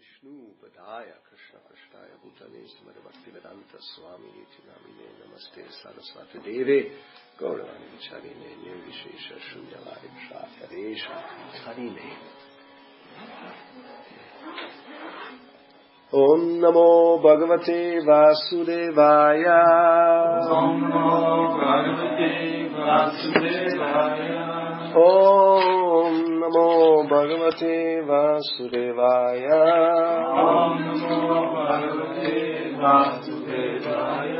Vishnu Padaya Krishna Krishnaya Bhutane Srimad Bhakti Swami Iti Namine Namaste Saraswati Deve Gauravani Goswami Nirvishesha Shunyalaya Shakaresha Harine Om Namo Bhagavate Vasudevaya Om Namo Bhagavate Vasudevaya Om Namo Bhagavate Vasudevaya Om Namo Bhagavate Vasudevaya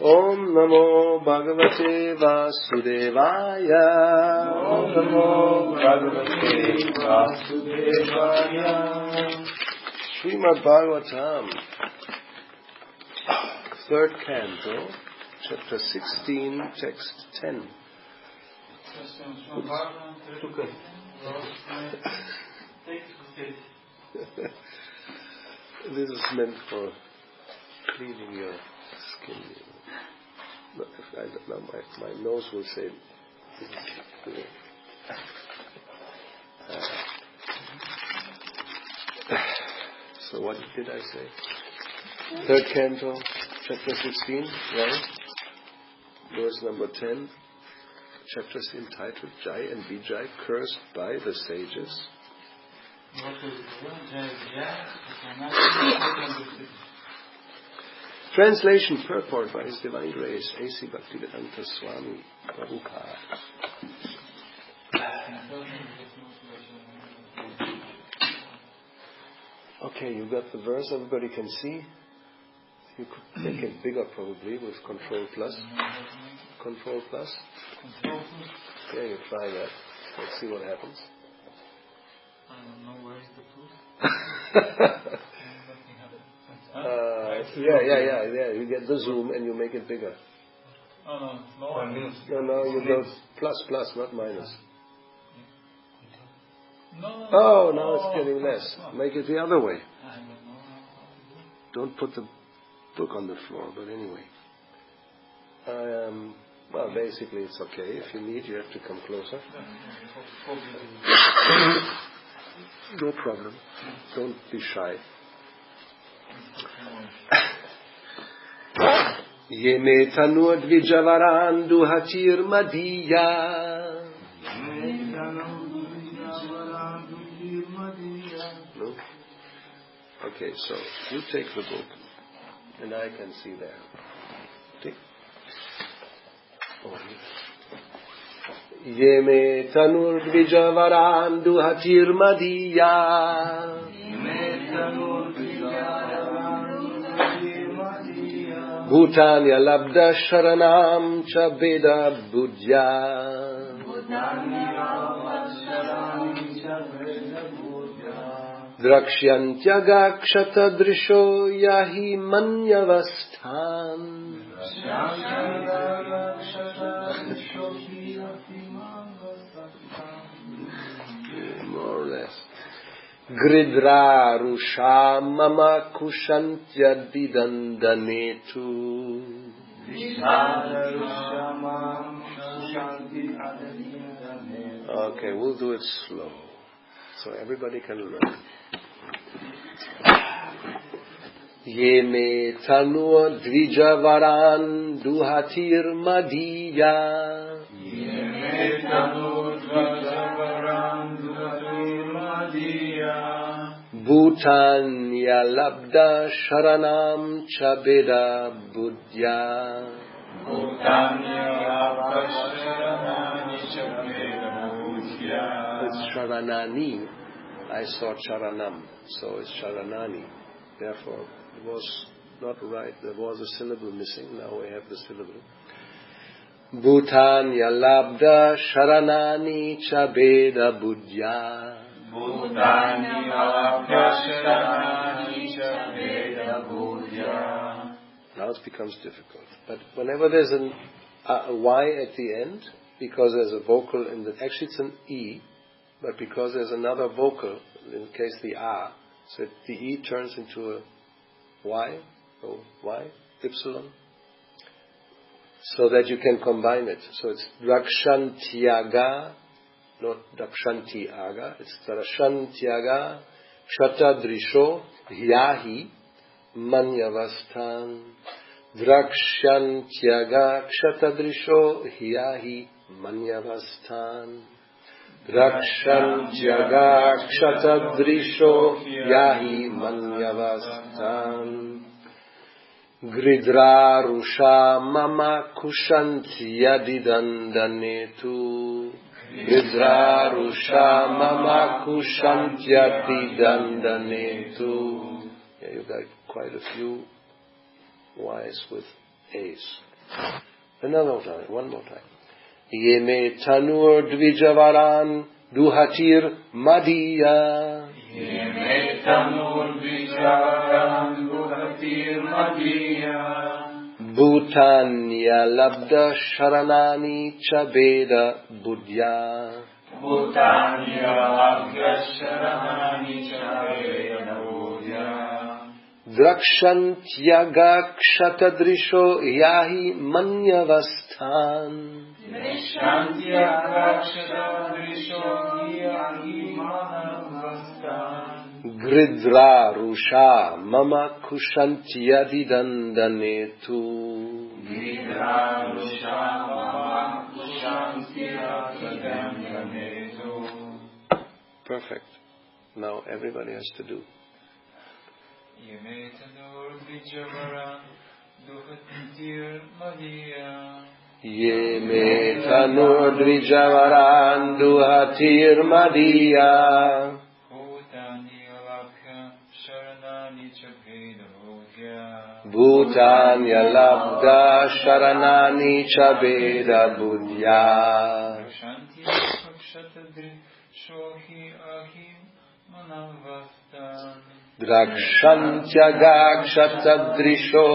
Om Namo Bhagavate Vasudevaya Om Namo Bhagavate Vasudevaya Srimad Bhagavatam, 3rd canto, chapter 16, text 10. This is meant for cleaning your skin. My nose will say. So what did I say? 3rd canto, chapter 16, right? Verse number 10. Chapter is entitled Jai and Vijay, cursed by the sages. Translation, purport by His Divine Grace, A.C. Bhakti Swami Prabhupada. Okay, you got the verse, everybody can see. You could make it bigger probably with Control Plus. Control Plus? Yeah, you try that. Let's see what happens. I don't know where is the plus. Yeah. You get the zoom and you make it bigger. No, No, you go plus, not minus. No. Oh, now it's getting less. Make it the other way. Don't put the book on the floor, but anyway. Well, basically it's okay. If you need, you have to come closer. No problem. Don't be shy. Ye me tanur dvijavaran duhatir madiya. No? Okay, so you take the book, and I can see there. Okay? Ye me tanur dvijavaran duhatir madiya. Bhutanya labda sharanam cha beda budya. Drakshyantyagakshata drisho yahi manyavasthan. More or less. Gridra rusha mama kushantya didandanetu. Okay, we'll do it slow, so everybody can learn. Ye me tanur dvijavaran duhatir madiya. Ye me tanur dvijavaran duhatir madiya. Bhutanya labda sharanam chabeda budya. Bhutanya labda sharanani chabeda budya. It's sharanani. I saw charanam, so it's sharanani. Therefore, it was not right. There was a syllable missing. Now we have the syllable. Bhutanya labda sharanani chabeda budya. Bhutanya labda sharanani chabeda budya. Now it becomes difficult. But whenever there's a Y at the end, because there's a vocal in the, actually it's an E, but because there's another vocal, in case the A, so the E turns into a Y, or Y, Ypsilon, so that you can combine it. So it's Drakshantyaga, not Dakshantyaga, it's Drakshantyaga kshatadrisho yahi manyavasthan. Drakshantyaga kshatadrisho yahi manyavasthan. Drakshantyaga kshatadrisho yahi manyavasthan. Gridrarusha mama kushantyadidandanetu. Gridrarusha mama kushantyadidandanetu. Yeah, you got quite a few Y's with A's. Another time, one more time. Yeme tanur dvijavaran duhatir madiya. Yeme tanur dvijavaran duhatir madiya. Bhutanya labda sharanani chabeda budya. Bhutanya labda sharanani chabeda budya. Drakshantyaga kshatadrisho yahi manyavasthan. Drakshantyaga kshatadrisho yahi manyavasthan. Gridrarusha mama kushantyadidandanetu. Gridrarusha mama kushantyadidandanetu. Perfect. Now everybody has to do. Yeme tanur dvijavaran duhatir madiya. Yeme tanur dvijavaran duhatir madiya. Bhutanya labda sharanani chabeda budya. Bhutanya labda sharanani chabeda budya. Drakshantyaga kshatadrisho yahi manyavasthan. Drakshantyaga kshatadrisho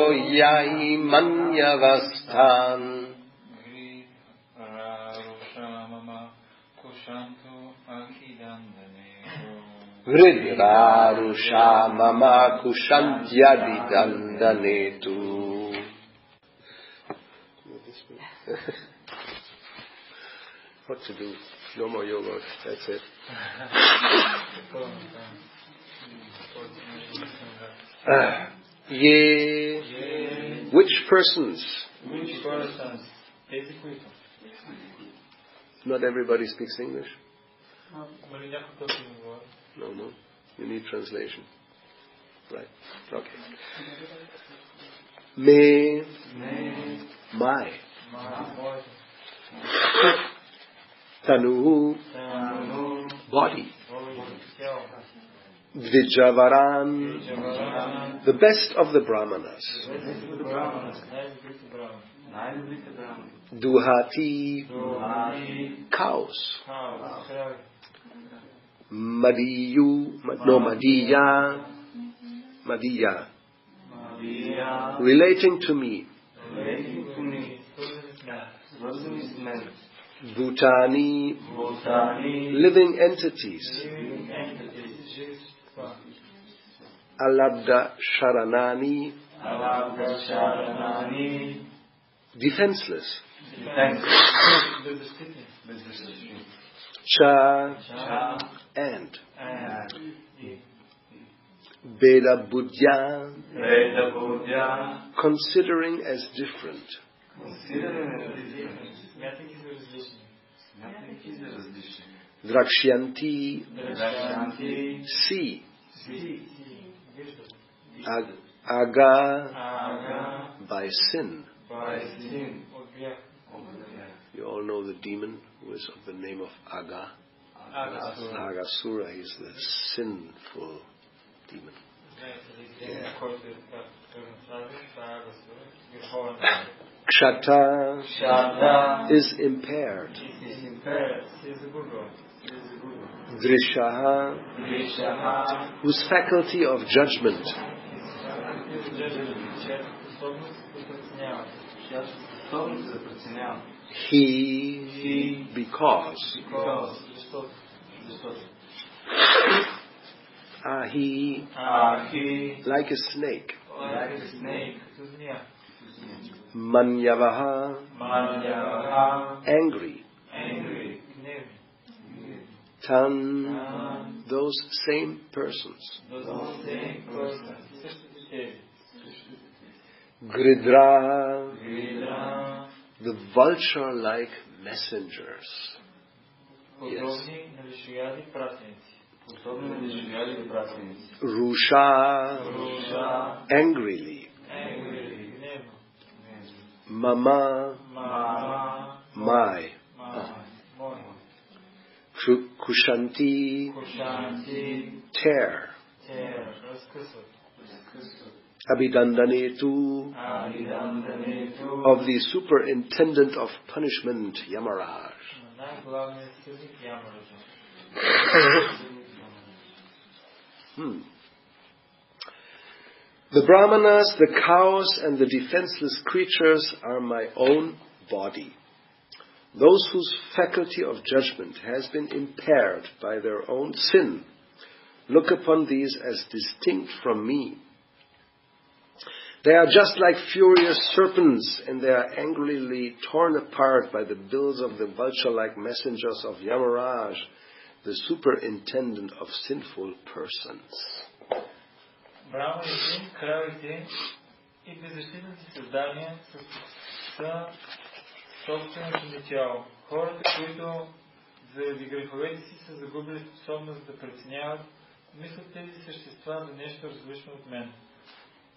yahi manyavasthan. Gridrarusha mama kushantu akidandanetu. Gridrarusha mama kushantyadidandanetu. What to do? No more yoga. That's it. Which persons? Not everybody speaks English. No. You need translation. Right. Okay. My. Tanu. Body. Dvijavaran, the best of the Brahmanas. Duhati, cows. Madiya, relating to me. Bhutani, living entities. Alabda Sharanani, defenseless. Cha and Beda Budya, considering as different. Drakshyanti, see. Aga, by sin. You all know the demon who is of the name of Aga. Agasura is the sinful demon. Yeah. Kshata is impaired. Drishaha, whose faculty of judgment he because he like a snake. Manyavaha, angry. Tan. Those same persons. Gridra. The vulture-like messengers. Yes. Rusha. Angrily. Mama. My. Kushanti. Tear. Abhidandanetu. Of the superintendent of punishment, Yamaraj. The brahmanas, the cows, and the defenseless creatures are my own body. Those whose faculty of judgment has been impaired by their own sin look upon these as distinct from me. They are just like furious serpents, and they are angrily torn apart by the bills of the vulture-like messengers of Yamaraj, the superintendent of sinful persons. Браманите, кравите и беззащитните създания са собственото ми тяло. Хората, които заради греховете си са загубили способност да преценяват, мислят тези същества за нещо различно от мен.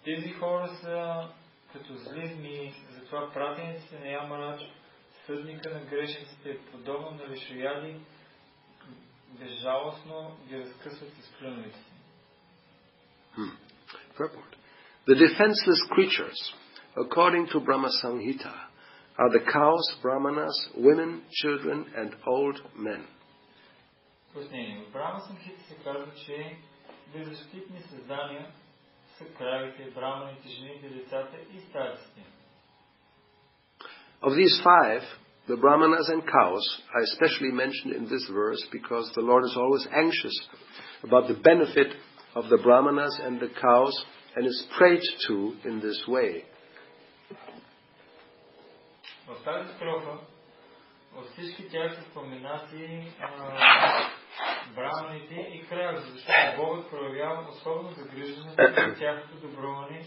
Тези хора са като зли змии, затова пратениците на Ямарадж, съдника на грешниците, подобно на лишояди, безжалостно ги разкъсват с клюновете си. Purport. The defenseless creatures, according to Brahma Samhita, are the cows, brahmanas, women, children, and old men. Пояснение. В Брахма Самхита се казва, че беззащитни създания са кравите, браманите, жените, децата и старците. Of these five, the brahmanas and cows are especially mentioned in this verse because the Lord is always anxious about the benefit of the brahmanas and the cows and is prayed to in this way. В тази строфа, от всички тях са споменати браманите и кравите, защото Богът проявява особено загриженост за тяхното добруване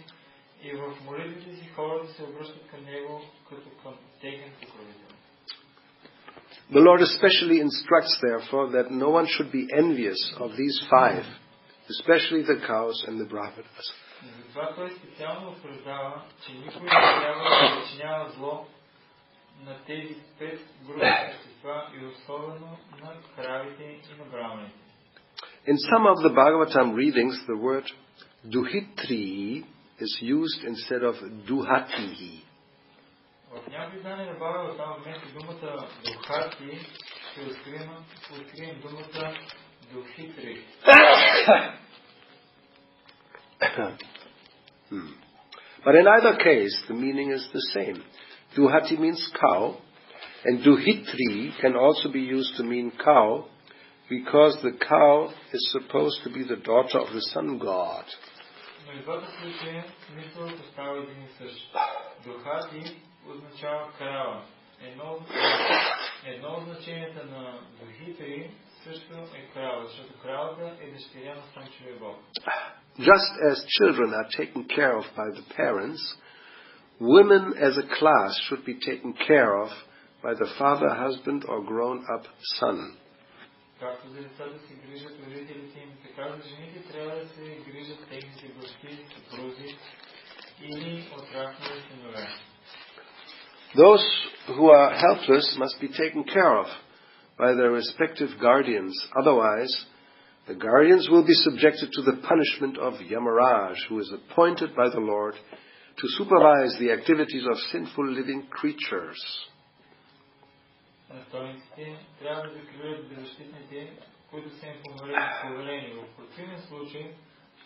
и в молитвите си хората се обръщат към Него като към техен покровител. The Lord especially instructs, therefore, that no one should be envious of these five, especially the cows and the brahmanas. Затова той специално утвърждава, че никой не трябва да причинява зло на тези пет групи същества и особено на кравите и на браманите. In some of the Bhagavatam readings, the word duhitri is used instead of duhatihi. В някои издания на Бхагаватам вместо думата духати ще открием думата духитри. But in either case, the meaning is the same. Duhati means cow, and duhitri can also be used to mean cow, because the cow is supposed to be the daughter of the sun god. Но и двата случая смисълът остава един и същ. Духати означава крава. Едно от значенията на духитри също е крава, защото кравата е дъщеря на Слънчевия Бог. Just as children are taken care of by the parents, women as a class should be taken care of by the father, husband, or grown-up son. Както за децата се грижат родителите им, така за жените трябва да се грижат техните бащи, съпрузи или отраснали синове. Those who are helpless must be taken care of by their respective guardians. Otherwise, the guardians will be subjected to the punishment of Yamaraj, who is appointed by the Lord to supervise the activities of sinful living creatures. Настойниците трябва да закриват беззащитните, които са им поверени. В противен случай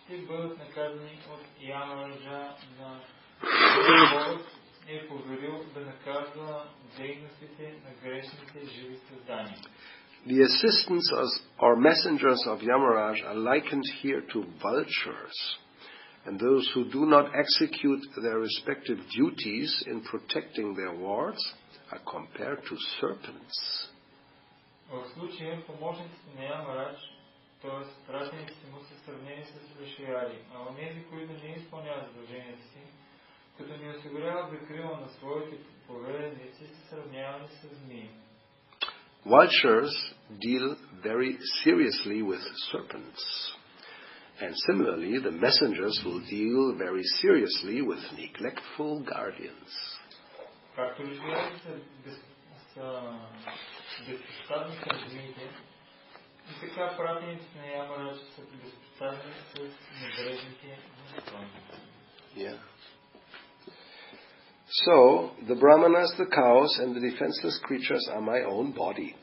ще бъдат наказани от Ямараджа, на Богът е поверил да наказва дейностите на грешните живи създания. The assistants or messengers of Yamaraj are likened here to vultures, and those who do not execute their respective duties in protecting their wards are compared to serpents. В случая помощниците на Ямарадж, т.е. пратениците му са сравнени с Вишаяли, а онези, които не изпълняват задълженията си, като не осигуряват закрила на своите поведеници, се сравнявани с змии. Vultures deal very seriously with serpents. And similarly, the messengers will deal very seriously with neglectful guardians. Както вишаяли са безпощадни към змиите, и така пратениците на Ямарадж са безпощадни с небрежните настойници. Yeah. So, the brahmanas, the cows, and the defenseless creatures are my own body.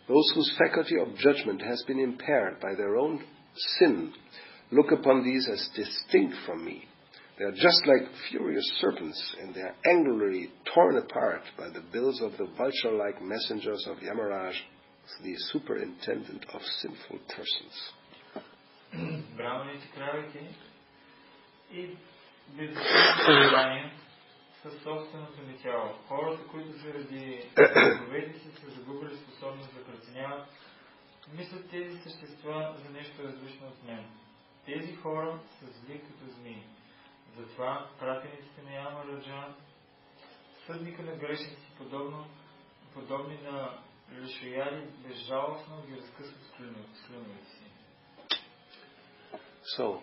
Those whose faculty of judgment has been impaired by their own sin look upon these as distinct from me. They are just like furious serpents, and they are angrily torn apart by the bills of the vulture-like messengers of Yamaraj, the superintendent of sinful persons. Брахманите, кравите и бездействие със собственото ми тяло. Хората, които заради поведи си са загубили способност да преценяват, мислят тези същества за нещо различно от мен. Тези хора са зли като змии. Затова пратениците на Ямараджа, съдника на грешници, подобни на Вишаяли, безжалостно ги разкъсват с клюновете си. So,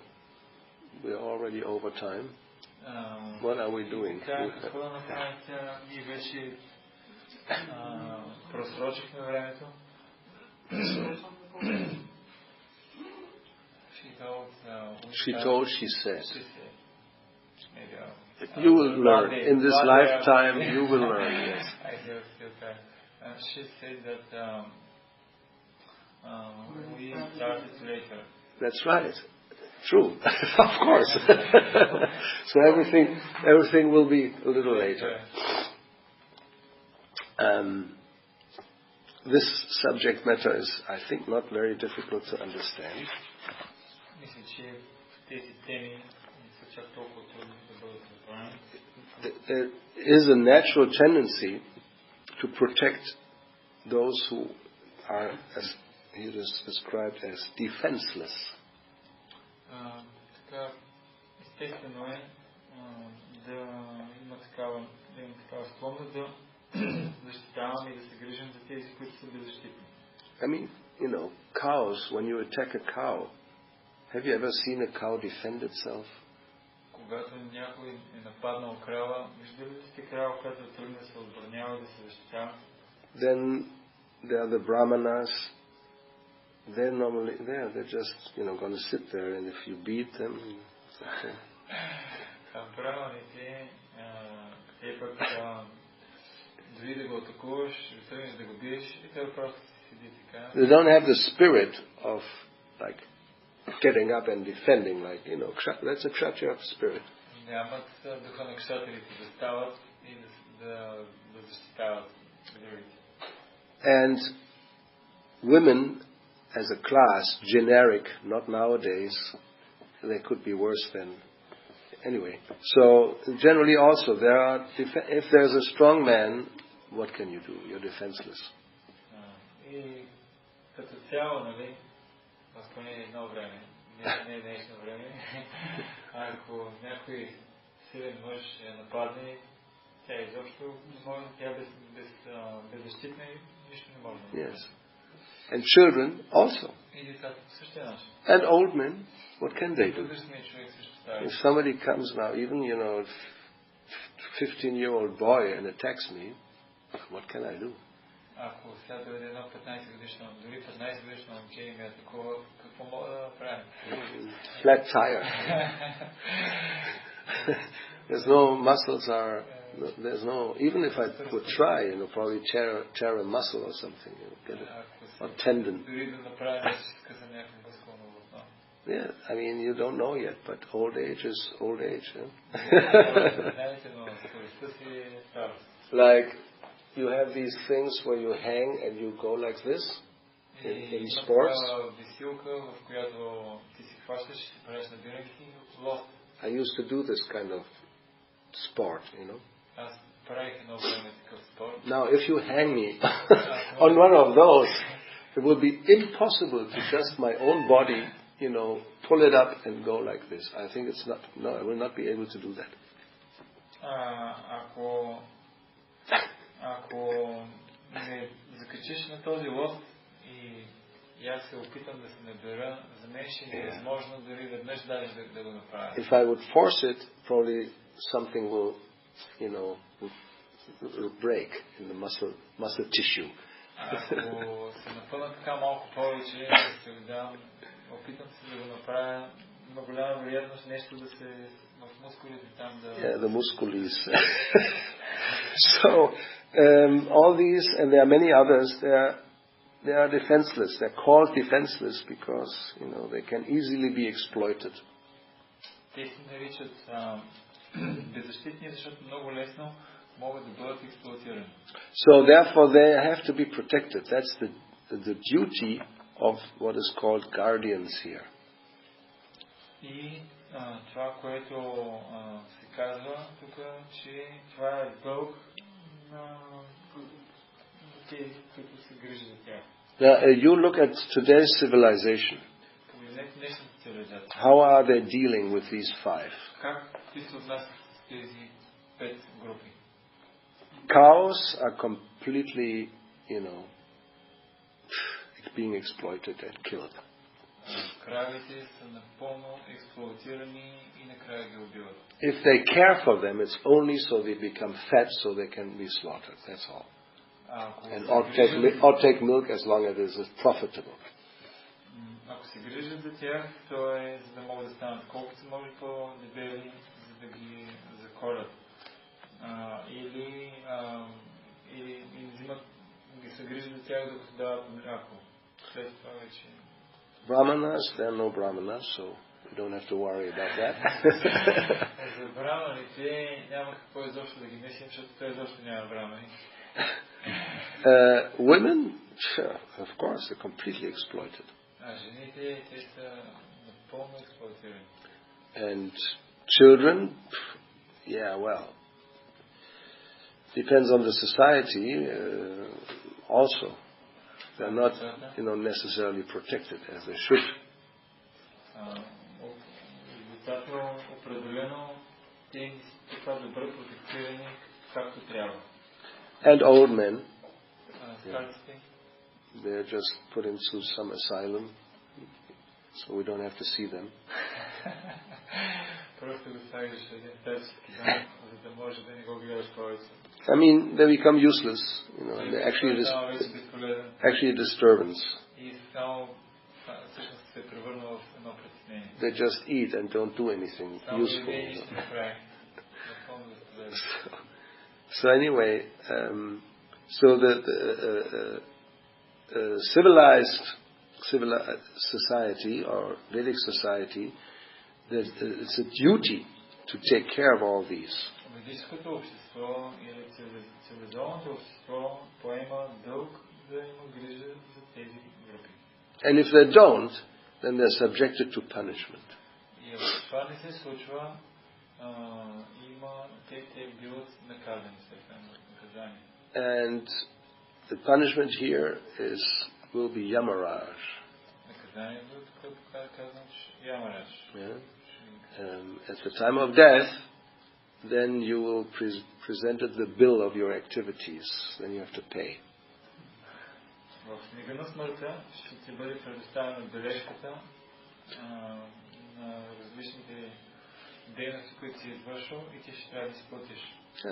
we are already over time. What are we doing? Какво да направим сега? Ние вече просрочихме времето. She said. You will learn. In this lifetime, you will learn, yes. I have still time. She said that we started later. That's right. True. Of course. So everything will be a little later. This subject matter is, I think, not very difficult to understand. There is a natural tendency to protect those who are, as he is described, as defenseless. Така, естествено е да има такава склонност да защитаваме и да се грижим за тези, които са беззащитни. I mean, cows, when you attack a cow, have you ever seen a cow defend itself? Когато някой е нападнал крава, виждали ли сте крава, която трудно да се отбранява и да се защитава? Then there are the brahmanas. They're normally there. They're just, going to sit there, and if you beat them, it's okay. Брахманите, те пък дори да го атакуваш, да тръгнеш да го биеш, и той просто седи така. They don't have the spirit of getting up and defending, that's a kshatriya spirit. Нямат духа на кшатрите да стават и да защитават другите. And women, as a class, generic, not nowadays, they could be worse than anyway. So generally also if there's a strong man, what can you do? You're defenseless. И като цяло, нали, поне едно време, не днешно време, ако някой силен мъж е нападне, тя изобщо не може, тя беззащитна и нищо не може. Yes. And children also. And old men, what can they do? If somebody comes now, even 15-year-old boy and attacks me, what can I do? Ако сега дойде едно 15-годишно, дори 15-годишно момче и ме атакува, какво мога да направим? Flat tire. There's no muscles there's no, even if I would try, probably tear a muscle or something, get a tendon. Yeah, I mean, you don't know yet, but old age is old age. Like, you have these things where you hang and you go like this in sports. I used to do this kind of sport, Now, if you hang me on one of those, It would be impossible to just my own body, pull it up and go like this. I think it's not. No, I will not be able to do that. Ако не закачиш на този лост и аз се опитам да се набера, за мен ще е възможно дори веднъж даже да го направя. If I would force it, probably something will, break in the muscle tissue. Ако се напълна така малко повече, да се отдам, опитам се да го направя, има голяма вероятност нещо да се в мускулите там да... Yeah, the musculis. So, all these, and there are many others, they are defenseless. They're called defenseless because, they can easily be exploited. Те се наричат беззащитни, защото много лесно могат да бъдат експлоатирани. So therefore they have to be protected. That's the duty of what is called guardians here. И това, което се казва тук, че това е дълг на тези, които се грижат за тях. Now, you look at today's civilization. Погледнете днешната цивилизация. How are they dealing with these five? Как ти се отнасят с тези 5 групи? Cows are completely, being exploited and killed. Кравите са напълно експлоатирани и накрая ги убиват. If they care for them, it's only so they become fat so they can be slaughtered. That's all. And or take milk as long as it is profitable. Ако се грижат за тях, то е за да могат да станат колкото може по-дебели, за да ги заколят. Или взимат, ги се грижат за тях, да се дават мляко. След това вече... Brahmanas, there are no brahmanas, so you don't have to worry about that. За браманите няма какво изобщо да ги мислим, защото той изобщо няма брамани. Women, of course, are completely exploited. Жените, те са напълно експлоатирани. And children, depends on the society also. They're not, necessarily protected as they should. Децата определено те са добре протектирани както трябва. And old men, they're just put into some asylum, so we don't have to see them. I mean, they become useless, and they're actually a disturbance. They just eat and don't do anything useful. So anyway, the civilized society or Vedic society, it's a duty to take care of all these. And if they don't, then they're subjected to punishment. And the punishment here will be Yamaraj. At the time of death, then you will presented the bill of your activities. Then you have to pay.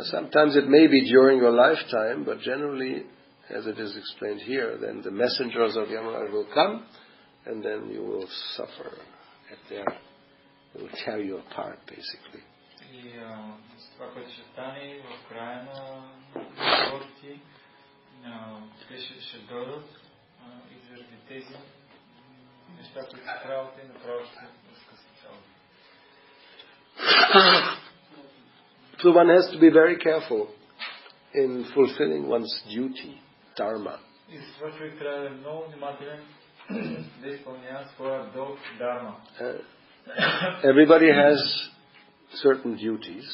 Sometimes it may be during your lifetime, but generally, as it is explained here, then the messengers of Yamaraj will come, and then you will suffer they will tear you apart, basically. Това, което ще стане в края на живота ти, те ще дойдат и заради тези неща, които са правил, те направо ще се разкъсат цялото. So one has to be very careful in fulfilling one's duty, dharma. И за това човек трябва да е много внимателен да изпълнява своя дълг дharma. Everybody has certain duties.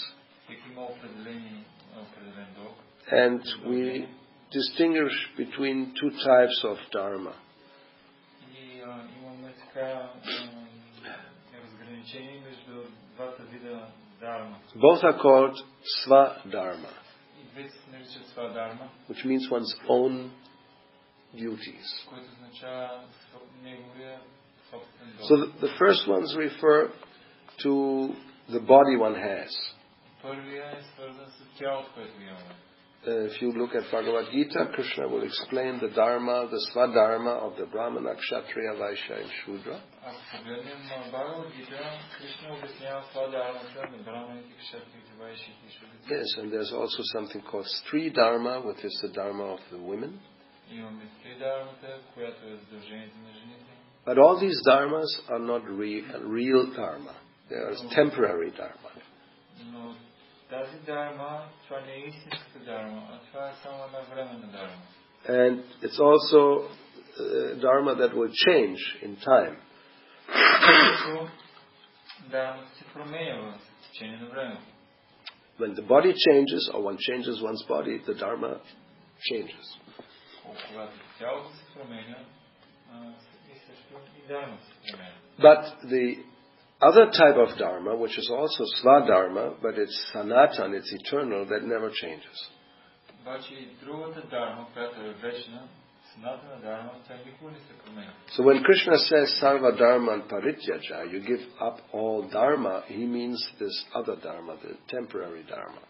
And we distinguish between two types of dharma. така разграничение между двата вида дарма. Both are called swadharma, И двете се наричат свадharma, which means one's own duties. което означава неговия собствен дълг. So the first ones refer to the body one has. Първия е свързан с тялото, което имаме. If you look at Bhagavad Gita, Krishna will explain the dharma, the swadharma of the Brahmana, Kshatriya, Vaishya and Shudra. Ако погледнем Бхагавад Гита, Кришна обяснява свадharmата на браманите, кшатриите, вайшите и шудрите. Yes, and there's also something called Stri Dharma, which is the dharma of the women. Имаме стри дharmата, която е задължението на жените. But all these dharmas are not real dharma. They are temporary dharma. Но тази дарма, това не е истинската дарма, а това е само една временна дарма. And it's also dharma that will change in time. Дармата се променя в течение на времето. When the body changes, or one changes one's body, the dharma changes. Когато тялото се променя, и също и дармата се променя. But the other type of dharma, which is also swadharma, but it's sanatan, it's eternal, that never changes. Обаче и другата дарма, която е вечна, санатана дарма, тя никога не се променя. So when Krishna says sarva dharman parityaja, you give up all dharma, he means this other dharma, the temporary dharma.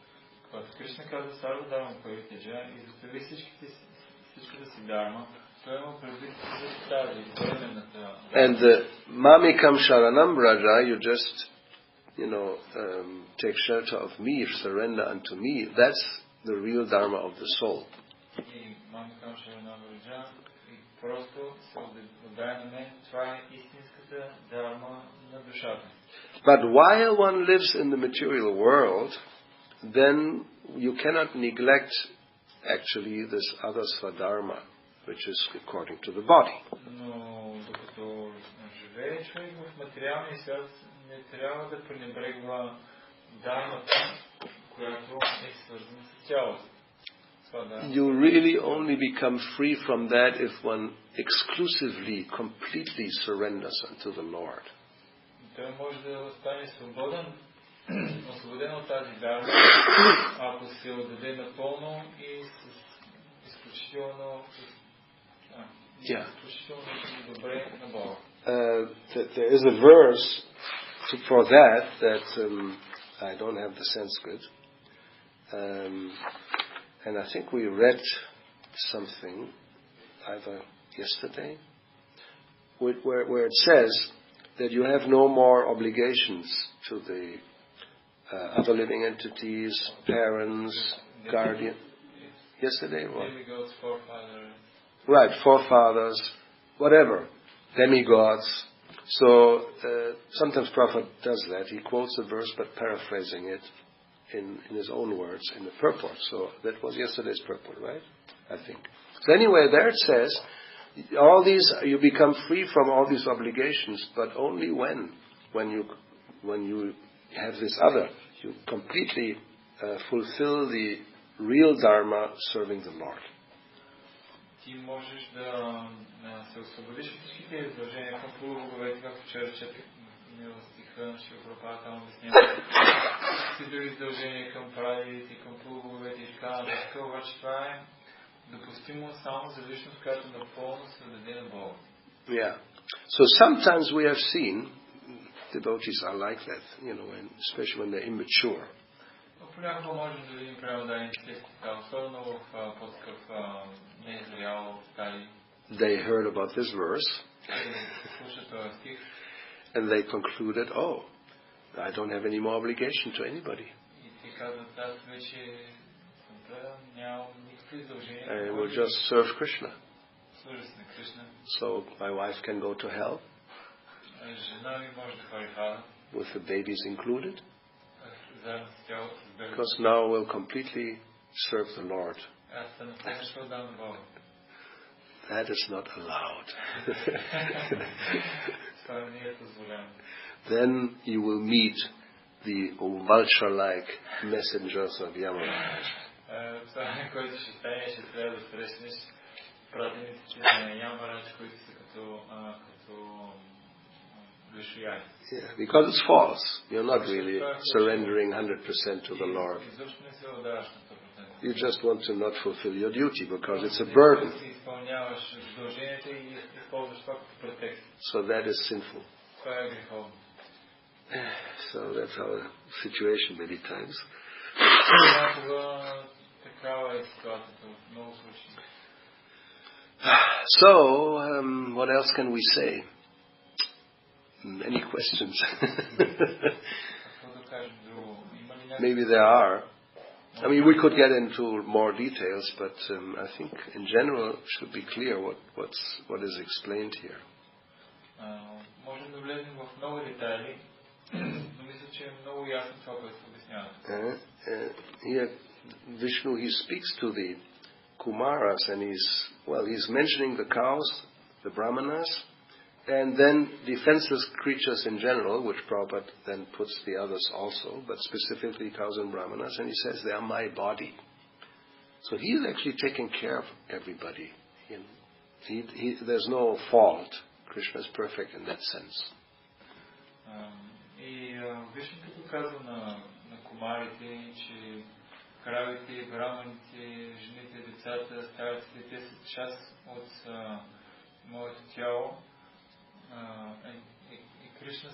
Когато Кришна казва сарва дарма паритяджа и застави всичката си дарма, той има предвид за тази временната. And the mamikam sharanam raja, you just, take shelter of me, surrender unto me. That's the real dharma of the soul. И мамикам шаранам раджа и просто се отдай на мен, това е истинската дарма на душата. But while one lives in the material world, then you cannot neglect actually this other swadharma, which is according to the body. Но докато живее човек в материалния свят, не трябва да пренебрегва дармата, която е свързана с тялото. You really only become free from that if one exclusively, completely surrenders unto the Lord. Той може да стане освободен от тази дарма, ако се отдаде напълно и с изключително добре на Бога. There is a verse for that I don't have the Sanskrit, and I think we read something either yesterday, where it says that you have no more obligations to the other living entities, parents, guardian. Yesterday, what? Demigods, forefathers. Right, forefathers, whatever, demigods. So sometimes Prophet does that. He quotes a verse, but paraphrasing it in his own words, in the purport. So that was yesterday's purport, right? I think. So anyway, there it says, all these, you become free from all these obligations, but only when you have this other, you completely fulfill the real dharma, serving the Lord. Ти можеш да се освободиш от всичките задължения към полуboговете, както вчера четох стиха, ще Прабхупада там обяснява всички други задължения към прадедите, към полуboговете и така нататък, обаче това е допустимо само за личност, която напълно се даде на Бога. Yeah. So sometimes we have seen devotees are like that, especially when they're immature. Понякога можем да видим преданниците, особено в по-такъв незрял стадий. They heard about this verse Слушат този стих. and they concluded, I don't have any more obligation to anybody. И ти казват, аз вече съм предан, нямам никакви задължения. I will just serve Krishna. Служа се на Кришна. So my wife can go to hell. Жена ми може да ходи в ада. With the babies included. Заедно с тялото, с бебето. Because now we'll completely serve the Lord. Аз съм напълно ще отдам на Бога. That is not allowed. Това не е позволено. Then you will meet the vulture-like messengers of Yamaraj. Това, което ще стане, ще трябва да срещнеш пратениците на Ямарадж, които са като Yeah, because it's false. You're not really surrendering 100% to the Lord. You just want to not fulfill your duty because it's a burden. So that is sinful. So that's our situation many times. So, what else can we say? Any questions? Maybe there are. I mean, we could get into more details, but I think in general it should be clear what is explained here. Here, Vishnu, he speaks to the Kumaras, and he's mentioning the cows, the Brahmanas, and then defenseless creatures in general, which Prabhupada then puts the others also, but specifically cows and Brahmanas, and he says they are my body. So he is actually taking care of everybody. There's no fault. Krishna is perfect in that sense. И Вишну като казва на кумарите, че кравите, браманите, жените, децата, старците, те са част от моето тяло. И Krishna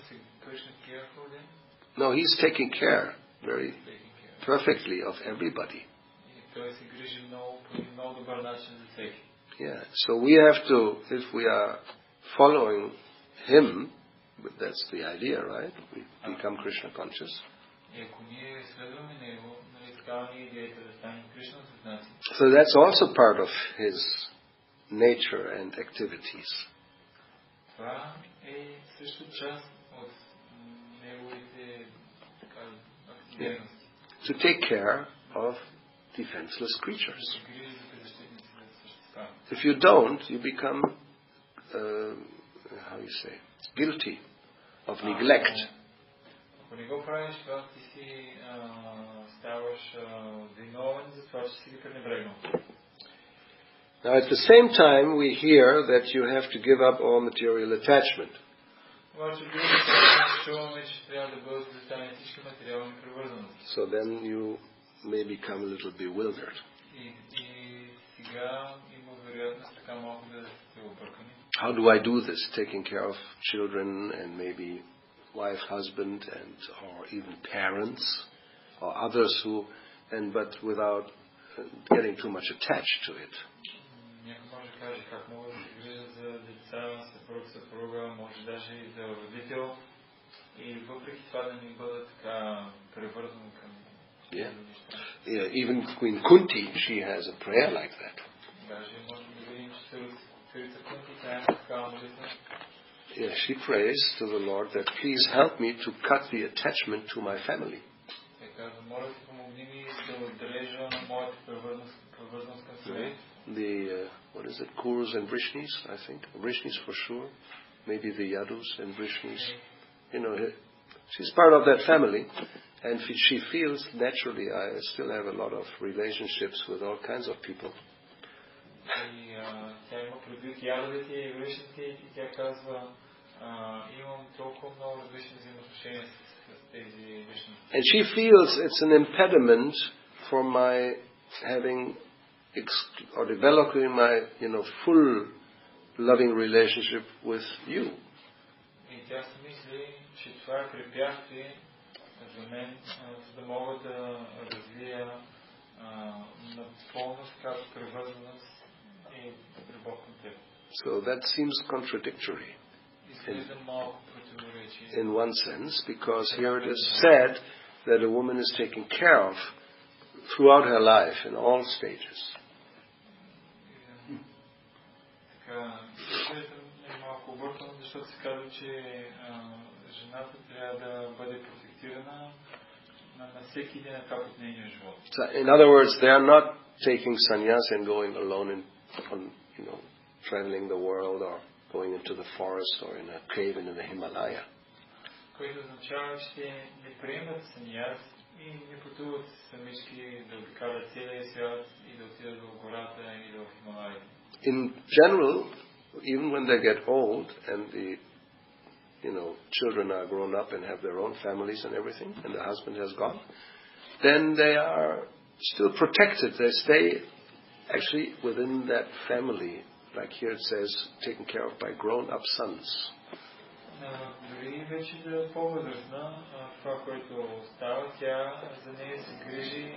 care for them? No, he's taking care very perfectly of everybody. Yeah, so we have to, if we are following him, but that's the idea, right? We become Krishna conscious. So that's also part of his nature and activities. Yeah. To take care of defenseless creatures. If you don't, you become, guilty of neglect. Now at the same time we hear that you have to give up all material attachment. So then you may become a little bewildered. How do I do this? Taking care of children and maybe wife, husband, or even parents or others but without getting too much attached to it. Yeah, even Queen Kunti, she has a prayer like that. Yeah, she prays to the Lord that please help me to cut the attachment to my family. The what is it? Kurus and Vrishnis, I think. Vrishnis for sure. Maybe the Yadus and Vrishnis. She's part of that family, and she feels naturally. I still have a lot of relationships with all kinds of people. And she feels it's an impediment for my having or developing my full loving relationship with you. So that seems contradictory in one sense, because here it is said that a woman is taken care of throughout her life in all stages. So in other words, they are not taking sannyas and going alone traveling the world or going into the forest or in a cave in the Himalaya. In general, even when they get old and the children are grown up and have their own families and everything, and the husband has gone, then they are still protected. They stay actually within that family, like here it says, taken care of by grown-up sons. Дори вече да е по-възрастна, това, което става, тя за нея се грижи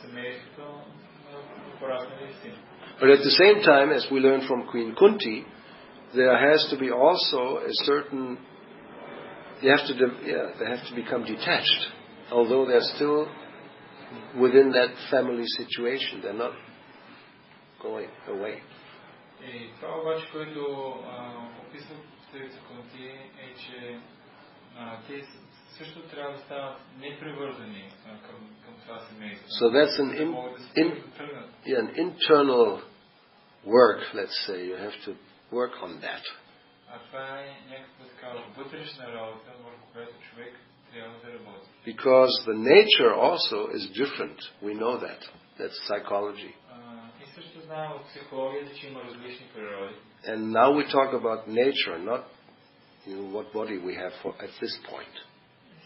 семейството на порасналия син. But at the same time, as we learn from Queen Kunti, there has to be also a certain, they have to become detached, although they're still within that family situation. They're not going away. И това обаче, което описва царица Кунти, е, че те също трябва да стават непривързани към това семейство. So that's an internal work, let's say. You have to work on that. А това е някаква такава вътрешна работа, върху която човек трябва да работи. Because the nature also is different. We know that. That's psychology. И също знаем от психологията, че има различни природи. And now we talk about nature, not what body we have at this point.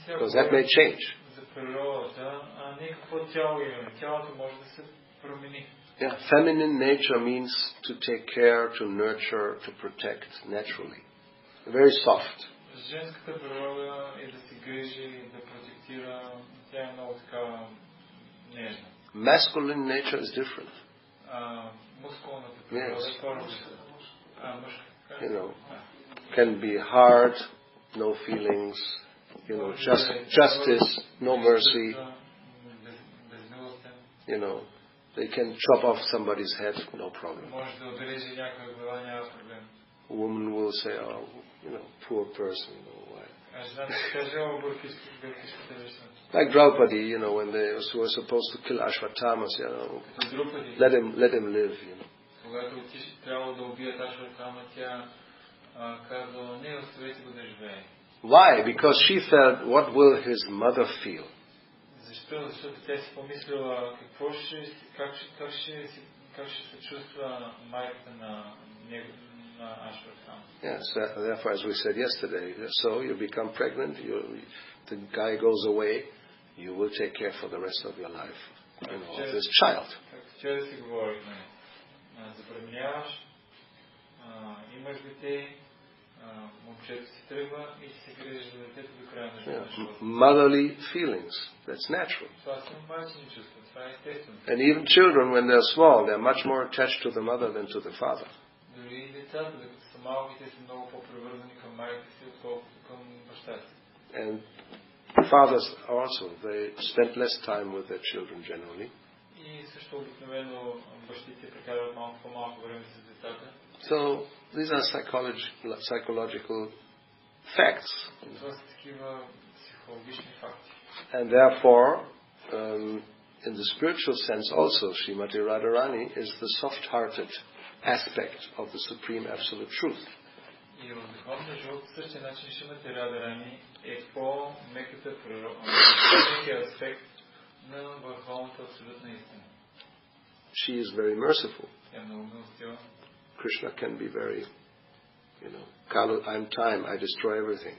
Because that may change. За природата, не какво тяло имаме. Тялото може да се промени. Yeah, feminine nature means to take care, to nurture, to protect naturally. Very soft. Женската природа е да се грижи, да протектира. Тя е много така нежна. Masculine nature is different. Мускулната природа е по-различна. Can be hard, no feelings, justice, no mercy. They can chop off somebody's head, no problem. A woman will say, poor person. Like Draupadi, when they were supposed to kill Ashwatthama, let him live. Why? Because she felt, what will his mother feel? Защо? Защото тя си помислила как ще се чувства майката на Ашватthama. Yes, therefore, as we said yesterday, so you become pregnant, the guy goes away, you will take care for the rest of your life of this child. Вчера си говорихме. Забременяваш, имаш дете, момчето си тръгва и се грижиш за детето до края на живота. Motherly feelings, that's natural. Това са майчини чувства, това е естествено. And even children, when they're small, they're much more attached to the mother than to the father. Дори децата, докато са малки, те са много по-привързани към майката си, отколкото към баща си. And fathers also, they spend less time with their children generally. И също обикновено бащите прекарват малко по-малко време с децата. So these are psychological facts. Това са такива психологични факти. And therefore, in the spiritual sense also, Srimati Radharani is the soft-hearted aspect of the Supreme Absolute Truth. И в духовния живот по същия начин Шримати Радарани е по-меката природа, мекия аспект на върховната абсолютна истина. She is very merciful. Тя е много милостива. Krishna can be very, Kalu, I'm time, I destroy everything.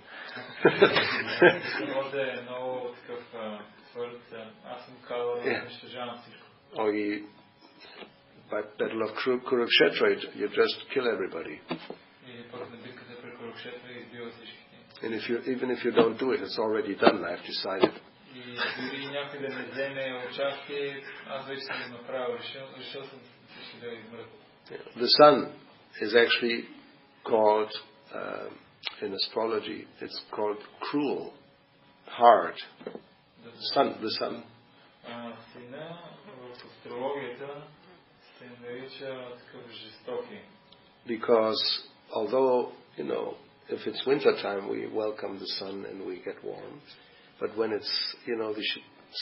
Може да е много такъв твърд, аз съм Кала, унищожавам всичко. Or by Battle of Kurukshetra, you just kill everybody. And even if you don't do it, it's already done. I've decided. The sun is actually called, in astrology, it's called cruel, hard. The sun. Because although, if it's winter time, we welcome the sun and we get warm. But when it's, the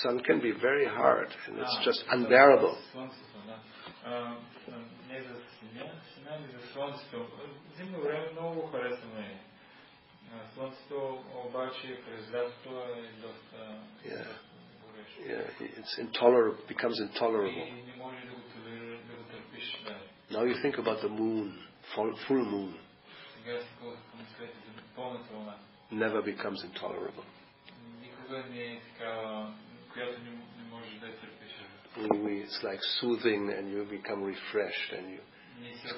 sun can be very hard and it's just unbearable. It's intolerable, becomes intolerable. Now you think about the moon, full moon. пълната луна. Never becomes intolerable. Никога не е такава, която не можеш да я търпиш. It's like soothing, and you become refreshed, and you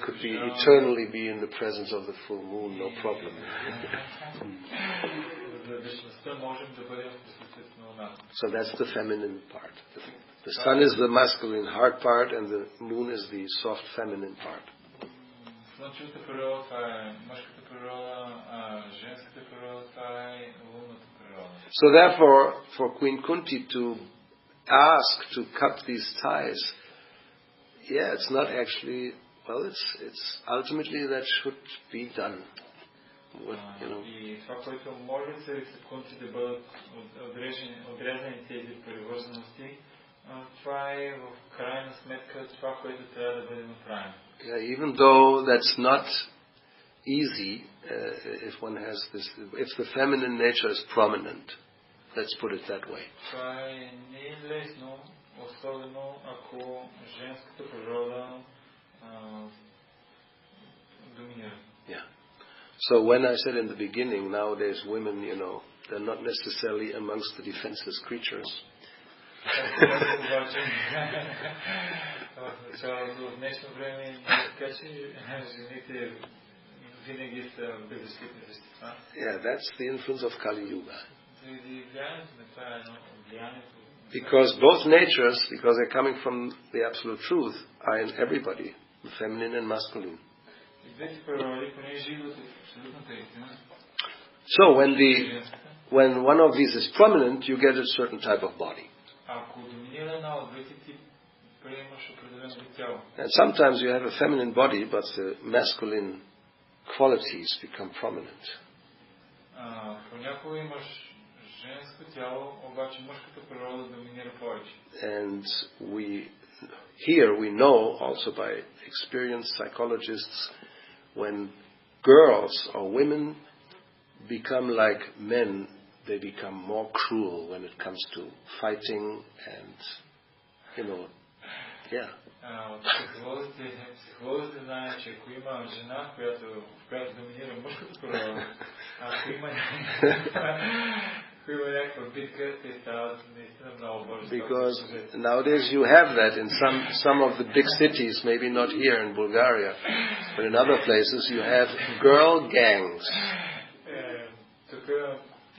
could be eternally be in the presence of the full moon, no problem. So that's the feminine part. The sun is the masculine heart part, and the moon is the soft feminine part. Слънчевата природа, това е мъжката природа, а женската природа, това е лунната природа. So therefore, for Queen Kunti to ask to cut these ties, it's not actually, it's ultimately that should be done. И това, което може царицата Кунти да бъдат отрезани тези привързаности, това е в крайна сметка това, което трябва да бъде направено. Even though that's not easy, if one has this, if the feminine nature is prominent, let's put it that way. Това не е лесно, особено ако женската природа доминира. Yeah. So when I said in the beginning, nowadays women, they're not necessarily amongst the defenseless creatures. В днешно време така че жените винаги са беззащитни същества. That's the influence of Kali Yuga. Because both natures, because they're coming from the absolute truth, are in everybody, the feminine and masculine. So when one of these is prominent, you get a certain type of body. And sometimes you have a feminine body, but the masculine qualities become prominent. And we know also by experienced psychologists, when girls or women become like men, they become more cruel when it comes to fighting and, Психолозите знаят, че ако има жена, която доминира мъжката природа, ако има някаква битка, те стават наистина много бързо. Because nowadays you have that in some of the big cities, maybe not here in Bulgaria, but in other places you have girl gangs. Тук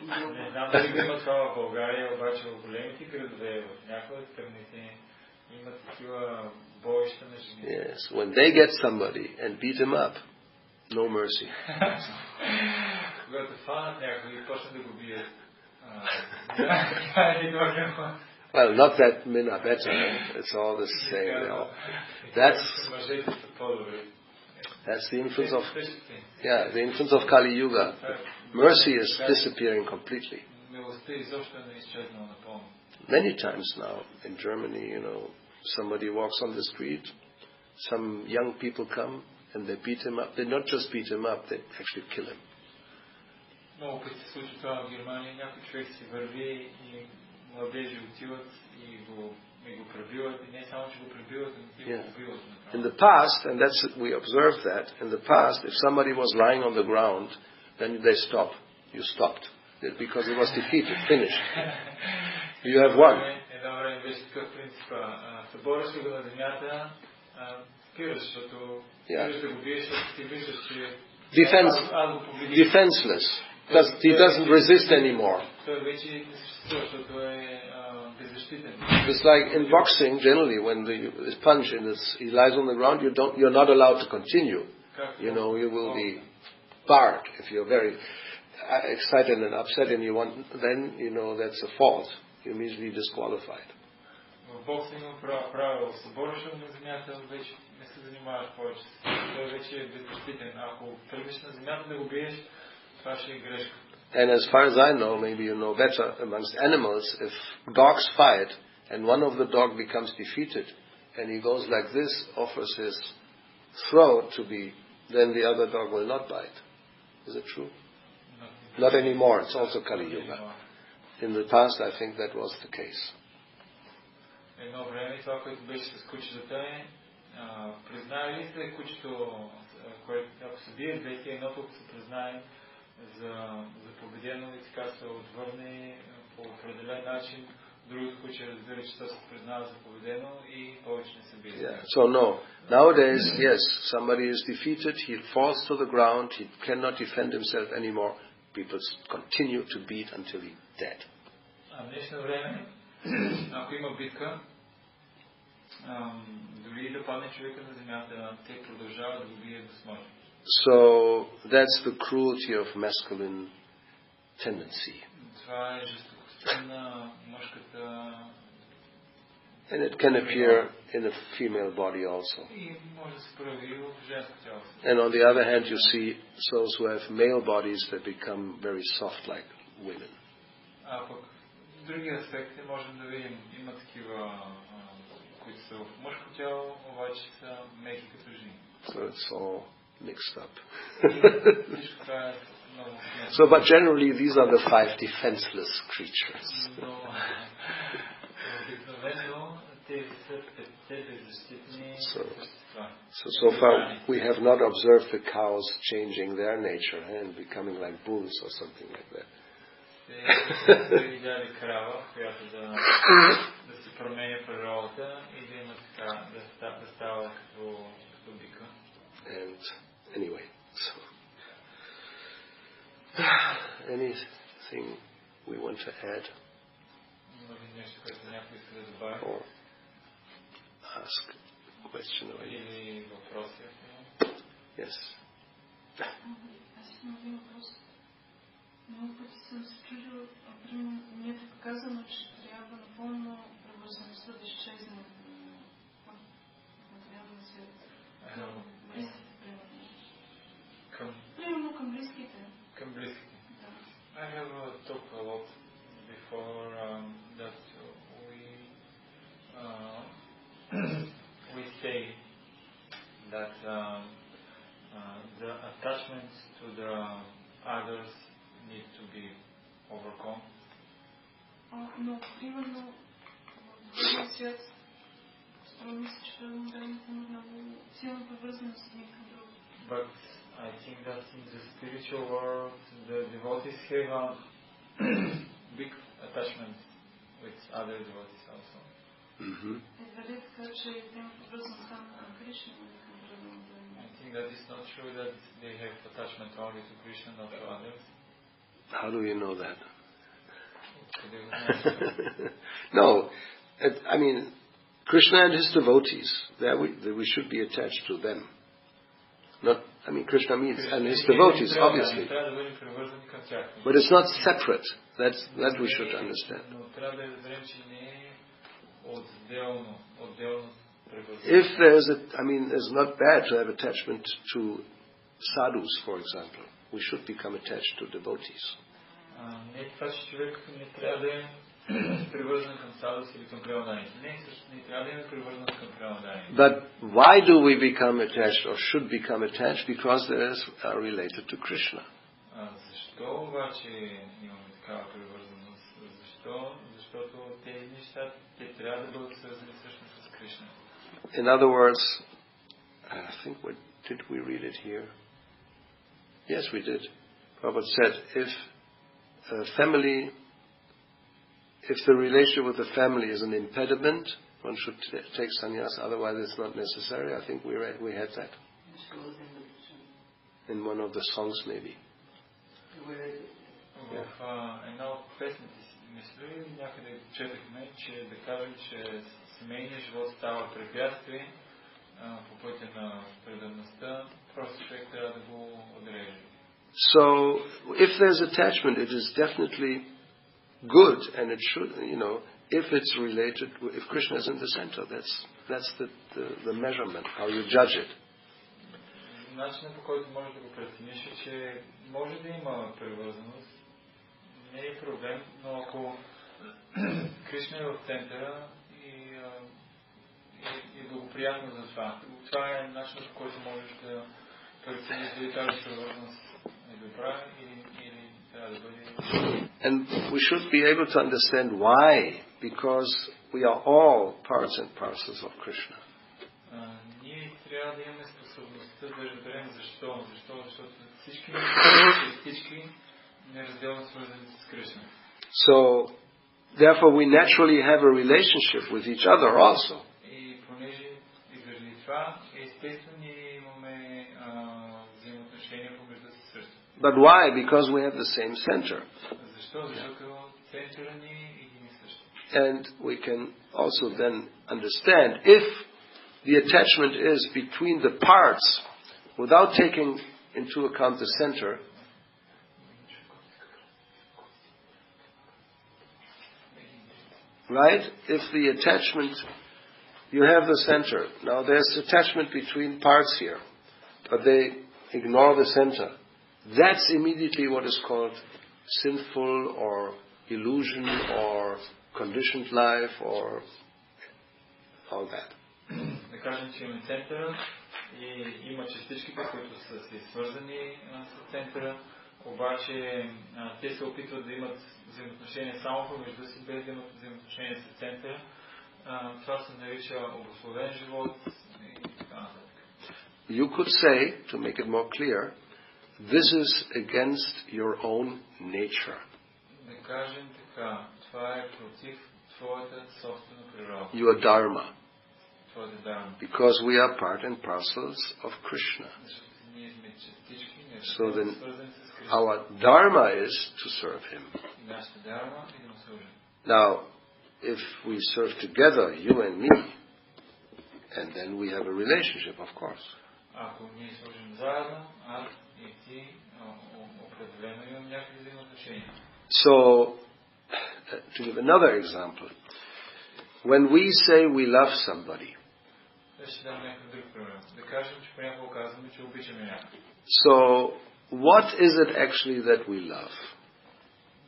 не знам дали има това в България, обаче в големите градове, в някои от страните има такива боища на жени. Yes, when they get somebody and beat him up, no mercy. Когато фанат някой и почнат да го бият. Well, not that men are better. It's all the same. That's the influence of the influence of Kali Yuga. Mercy is disappearing completely. Many times now in Germany, somebody walks on the street, some young people come and they beat him up. They not just beat him up, they actually kill him. Много пъти се случва това в Германия. Някой човек си върви и младежи отиват и го пребиват. И не само, че го пребиват, но и го убиват. In the past, and we observed that, in the past, if somebody was lying on the ground, then they stop. You stopped. Because he was defeated, finished. You have won. Едно време беше такъв принцип. Събориш го на земята, спираш, защото спираш да го биеш, защото ти виждаш, че defenseless. He doesn't resist anymore. It's like in boxing, generally, when the punch he lies on the ground, you're not allowed to continue. You will be barred if you're very excited and upset, and then that's a fault. You're immediately disqualified. В боксинг има правило. Събориш на земята, вече не се занимаваш повече. Той вече е беззащитен. Ако тръгнеш на земята да го биеш, това ще е грешка. And as far as I know, maybe you know better, amongst animals, if dogs fight and one of the dog becomes defeated and he goes like this, offers his throat to be, then the other dog will not bite. Is it true? Not anymore. It's also Kali Yuga. In the past, I think that was the case. Едно време това, което беше с кучетата е, признае ли се кучето, ако се бие двете, едното ако се признае, победено и така се отвърне по определен начин. В другия случай разбира, че то се признава за победено и повече не се бие. Yeah. So no. Nowadays, yes, somebody is defeated, he falls to the ground, he cannot defend himself anymore. People continue to beat until he's dead. А в днешно време, ако има битка, дори да падне човека на земята, те продължават да го бият до смърт. So that's the cruelty of masculine tendency. Това е жестокостта на мъжката. And it can appear in a female body also. И може да се прояви в женско тяло. And on the other hand, you see those who have male bodies that become very soft like women. А пък в другия аспект можем да видим, има такива, които са в мъжко тяло, обаче са меки като жени. So it's all mixed up. So, but generally, these are the 5 defenseless creatures. So far, we have not observed the cows changing their nature and becoming like bulls or something like that. And anyway, so anything we want to add or ask a question or anything? Yes. Много пъти съм се чудила, мне е казано, че трябва напълно привързаността да изчезне от материалния свет. Близките, примерно. Примерно към близките. Към близките. I have talked a lot before that we say that the attachment to the others need to be overcome. Но примерно в духовния свят струва ми се, че трябва да има много силна привързаност един към друг. But I think that in the spiritual world the devotees have a big attachment with other devotees also. Едва ли така, че те имат привързаност само към Кришна или към други? I think that it's not true that they have attachment only to Krishna, not to others. How do you know that? No, I mean, Krishna and his devotees, we should be attached to them. Not, I mean, Krishna means, and his devotees, obviously. But it's not separate. That we should understand. If there's it's not bad to have attachment to sadhus, for example. We should become attached to devotees. But why do we become attached or should become attached? Because they are related to Krishna. In other words, I think did we read it here? Yes, we did. Prabhupada said, if the relationship with the family is an impediment, one should take sannyas, otherwise it's not necessary. I think we had that. In one of the songs, maybe. So, if there's attachment, it is definitely good, and it should, if it's related, if Krishna is in the center, that's the measurement, how you judge it. Начинът, по който можеш да го прецениш е, че може да има привързаност, не е проблем, но ако Кришна е в центъра и благоприятно за това. Това е начинът, по който можеш да прецениш дали тази привързаност е добра или трябва да бъде. And we should be able to understand why, because we are all parts and parcels of Krishna. Ние трябва да имаме способността да разберем защо. Защото всички частички неразделно свързани с Кришна. So, therefore we naturally have a relationship with each other also. И понеже и заради това естествено ние имаме взаимоотношения помежду си също. But why? Because we have the same center. Защо? Защото центъра ни е един и същ. And we can also then understand if the attachment is between the parts without taking into account the center. Right? If the attachment, you have the center. Now there's attachment between parts here, but they ignore the center. That's immediately what is called sinful or illusion or conditioned life or all that. Да кажем, че имаме центъра и има частичките, които са си свързани с центъра, обаче те се опитват да имат взаимоотношения само помежду си, без да имат взаимоотношения с центъра. Това се нарича обусловен живот и така нататък. You could say, to make it more clear, this is against your own nature. Да кажем така, това е против твоята собствена природа. Your dharma. Твоята дharma. Because we are part and parcels of Krishna. Защото ние сме частички, So then свързани с Кришна. our dharma is to serve him. Нашата дharma е да му служим. Now, if we serve together, you and me, and then we have a relationship, of course. Ако ние служим заедно, аз и ти определено имам някакви взаимоотношения. So, to give another example, when we say we love somebody, Ще дам някакъв друг пример. Да кажем, че понякога казваме, че обичаме някой. so what is it actually that we love?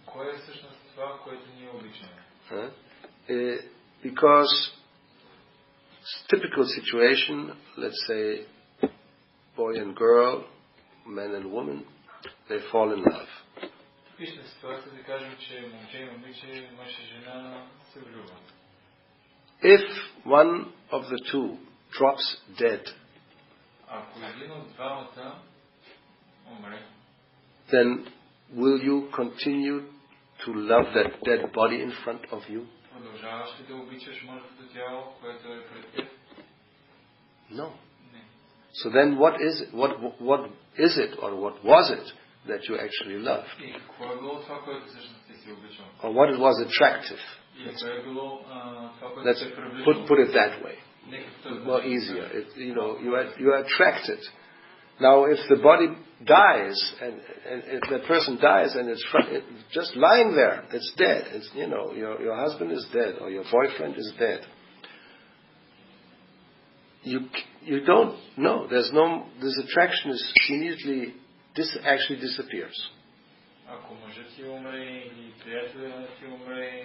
Кое е всъщност това, което ние обичаме? Because typical situation, let's say boy and girl, man and woman, they fall in love. Типична ситуация да кажем, че момче и момиче, мъж и жена се влюбват. If one of the two drops dead, Ако един от двамата умре, then will you continue to love that dead body in front of you? продължаваш ли да обичаш мъртвото тяло, което е пред теб? No. Не. So then what is it or what was it that you actually loved? И какво е било това, което всъщност ти си обичал? Or what it was attractive? И кое е било това, което Let's те е привличало? put it that way. It's more easier. You are attracted. Now, if the body dies and if that person dies and it's just lying there, it's dead. It's your husband is dead or your boyfriend is dead. You don't know. This attraction is immediately actually disappears. Ако мъжът ти умре или приятелят ти умре,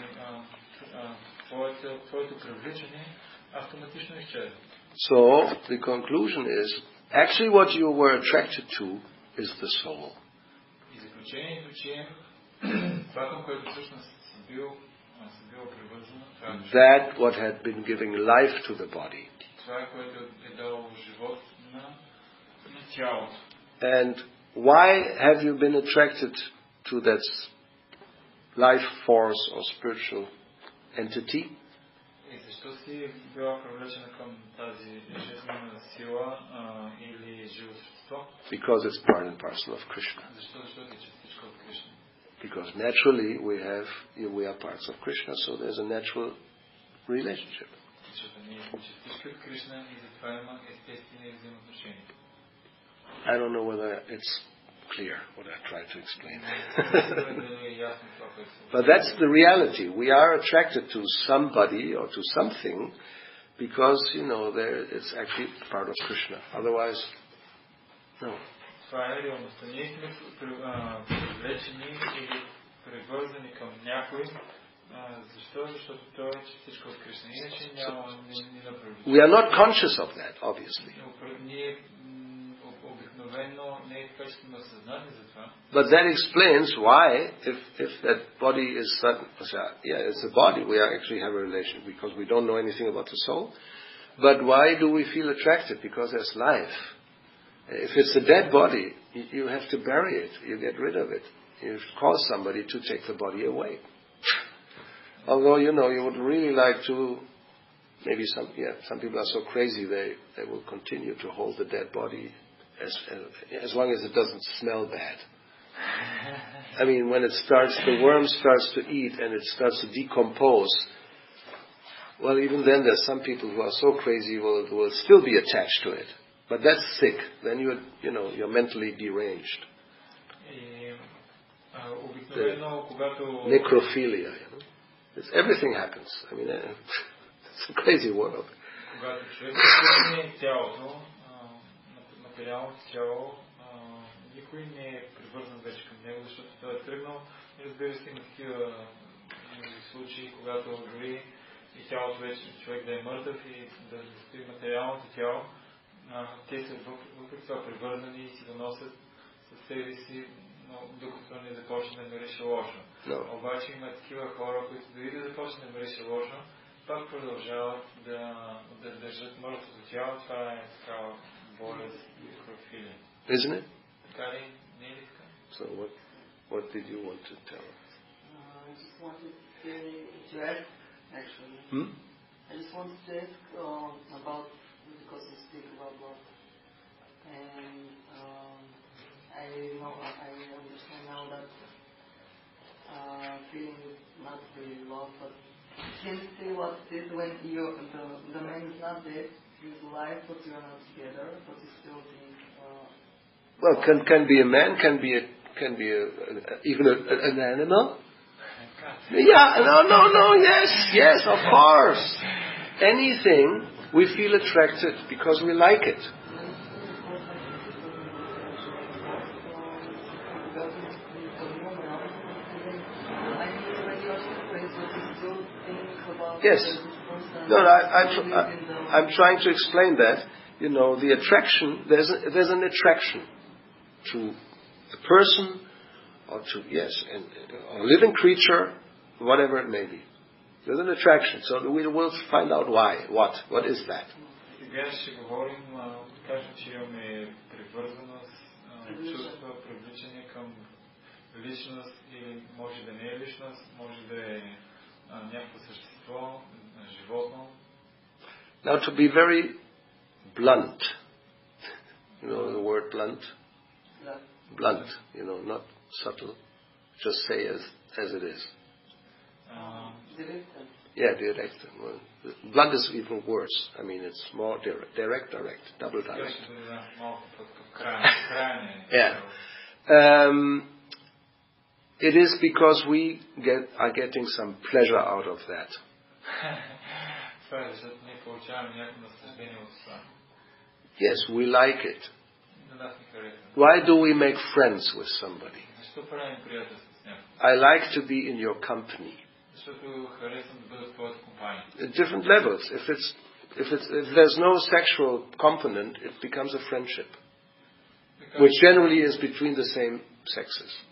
твоето привличане автоматично изчезва. So the conclusion is actually what you were attracted to is the soul. И заключението, че това, към което всъщност си бил привързан, that what had been giving life to the body. Това е, което е дало живот на тялото. And why have you been attracted to that life force or spiritual entity? И защо си била привлечена към тази жизнена сила или живо същество? Because it's part and parcel of Krishna. Защо е частичка от Кришна? Because naturally we are parts of Krishna, so there's a natural relationship. Защото ние сме частички от Кришна и затова има естествени взаимоотношения. I don't know whether it's clear what I tried to explain. But that's the reality. We are attracted to somebody or to something because, it's actually part of Krishna. Otherwise, no. Това е реалността. Ние сме привлечени или привързани към някой. Защо? Защото той е частичка от Кришна. Иначе няма ни да привлечем. We are not conscious of that, obviously. Ние обикновено не е качествено съзнание за това. But that explains why, if that body is it's a body, we actually have a relation because we don't know anything about the soul. But why do we feel attracted? Because there's life. If it's a dead body, you have to bury it. You get rid of it. You cause somebody to take the body away. Although, you would really like to, maybe some people are so crazy they will continue to hold the dead body as long as it doesn't smell bad. I mean, when the worm starts to eat and it starts to decompose, well, even then there's some people who are so crazy will still be attached to it. But that's sick. Then you're mentally deranged. Necrophilia, everything happens. I mean, it's a crazy world. Никой не е привързан вече към него, защото той е тръгнал. И разбира се, има такива случаи, когато дори и тялото вече човек да е мъртъв и да стои материалното тяло, те са въпреки това привързани и си го носят със себе си, но докато не започне да мирише лошо. Обаче има такива хора, които дори да започне да мирише лошо, пак продължават да държат мъртвото тяло. Това е такава болест и некрофилия. Isn't it? So what did you want to tell us? I just wanted to ask, actually. I just wanted to ask about, because you speak about love, and I understand now that feeling is not really love, but can you say what it is when the man is not dead, he's alive, but you are not together, but you still think. Well, can be a man, can be even an animal. Yeah, no, yes, of course. Anything we feel attracted because we like it. Yes. No, I'm trying to explain that. The attraction. There's an attraction to a person, or to a living creature, whatever it may be. There's an attraction. So we will find out why. What is that? Сега ще говорим, кажем, че имаме привързаност, чувства, привличане към личност, или може да не е личност, може да е някакво същество, животно. Now, to be very blunt, the word blunt? Blunt, not subtle. Just say as it is. Direct. Well, blunt is even worse. I mean, it's more direct, double direct. It is because we are getting some pleasure out of that. Yes, we like it. Why do we make friends with somebody? I like to be in your company. At different levels. If there's no sexual component, it becomes a friendship, which generally is between the same sexes.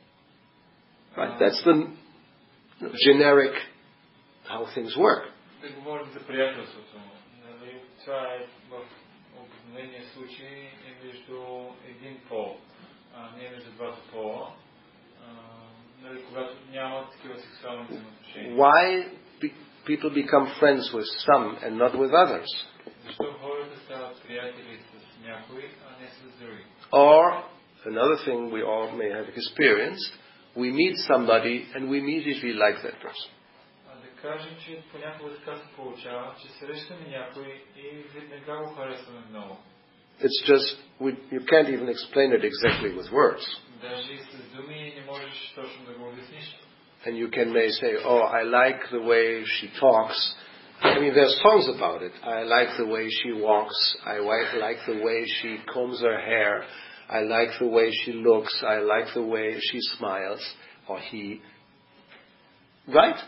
Right? That's the generic how things work. Why people become friends with some and not with others? Or, another thing we all may have experienced, we meet somebody and we immediately like that person. It's just, you can't even explain it exactly with words. And you may say, I like the way she talks. I mean, there's songs about it. I like the way she walks. I like the way she combs her hair. I like the way she looks. I like the way she smiles. Or he. Right?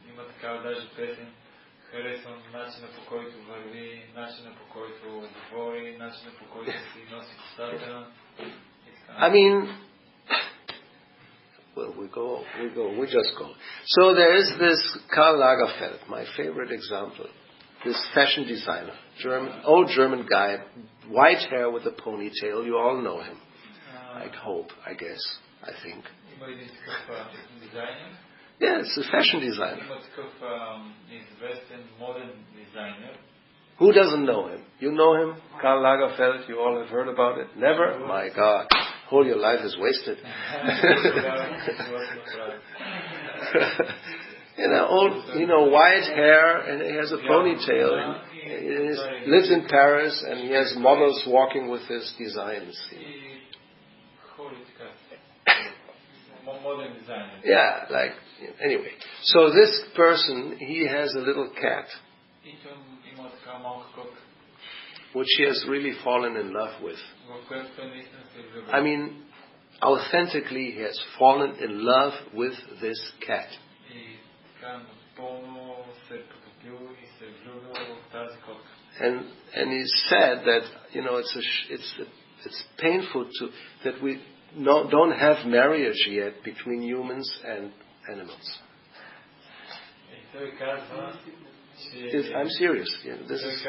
Има такава даже песен, харесвам начина по който върви, начина по който говори, начина по който си носи косата. I mean, we just go. So there is this Karl Lagerfeld, my favorite example. this fashion designer, old German guy, white hair with a ponytail. You all know him. I think. Yeah, it's a fashion designer. Who doesn't know him? You know him? Karl Lagerfeld, you all have heard about it? Never? My God. Whole your life is wasted. White hair, and he has a ponytail, and he lives in Paris, and he has models walking with his designs. Yeah, anyway. So this person, he has a little cat, which he has really fallen in love with. I mean, authentically, he has fallen in love with this cat. And he said that it's painful that we don't have marriage yet between humans and animals. I'm serious. This is.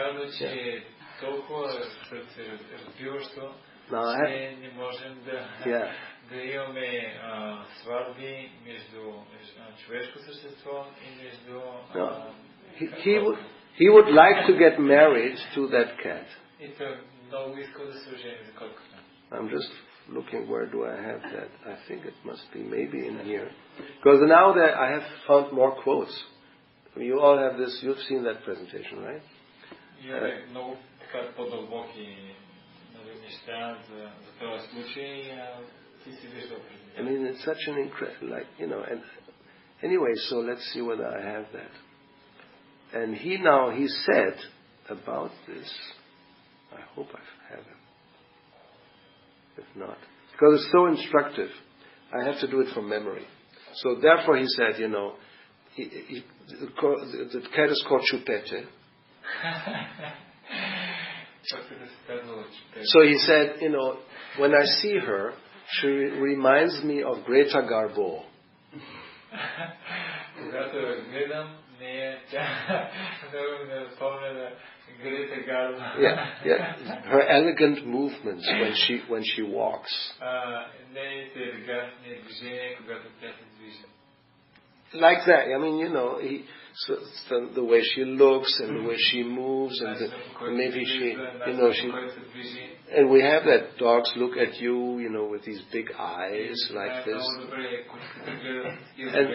Да имаме сватби между човешко същество и между... He would like to get married to that cat. I'm just looking, where do I have that? I think it must be maybe in here. Because now that I have found more quotes. You all have this, you've seen that presentation, right? I mean, it's such an incredible, and anyway, so let's see whether I have that. And he said about this, I hope I have it. If not, because it's so instructive, I have to do it from memory. So therefore he said, the cat is called Chupete. So he said, when I see her, she reminds me of Greta Garbo. Yeah. Her elegant movements when she walks. Like that. I mean, the way she looks and the way she moves, and maybe she, and we have that dogs look at you, with these big eyes like this. And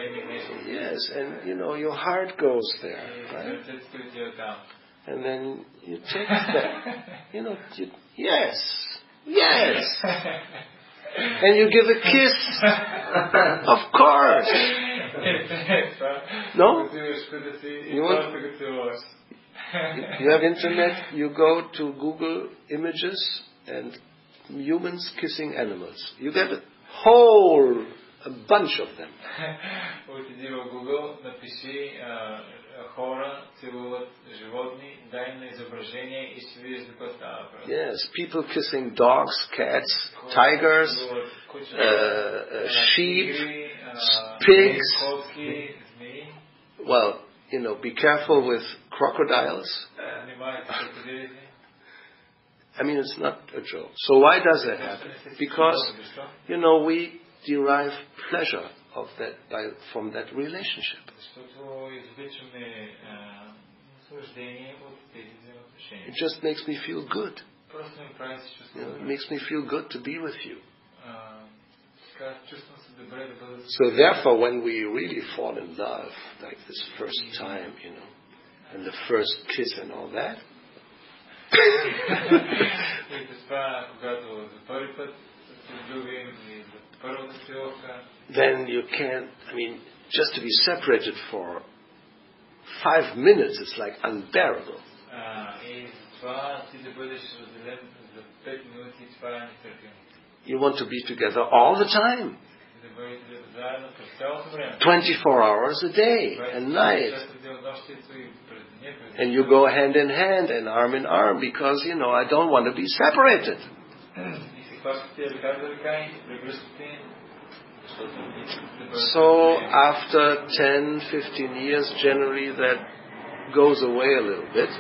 yes, and your heart goes there, right? And then you take that, yes. And you give a kiss. Of course. No? You have internet, you go to Google Images and humans kissing animals. You get a bunch of them. Yes, people kissing dogs, cats, tigers, sheep, pigs. Well, be careful with crocodiles. I mean, it's not a joke. So why does that happen? Because, we derive pleasure from that relationship. It just makes me feel good. It makes me feel good to be with you. So therefore, when we really fall in love, like this first time, and the first kiss and all that, then you can't, just to be separated for 5 minutes, it's like unbearable. You want to be together all the time. 24 hours a day and night. And you go hand in hand and arm in arm because, I don't want to be separated. So after 10, 15 years, generally that goes away a little bit.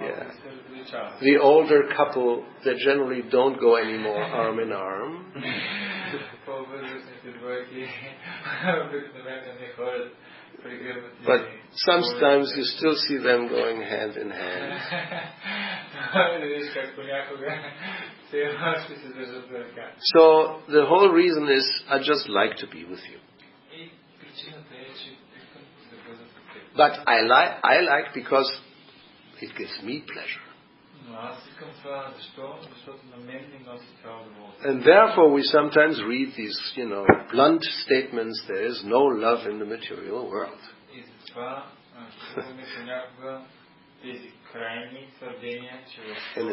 Yeah. The older couple, they generally don't go anymore arm in arm. But sometimes you still see them going hand in hand. So the whole reason is, I just like to be with you. But I like because it gives me pleasure. And therefore we sometimes read these, blunt statements, there is no love in the material world. And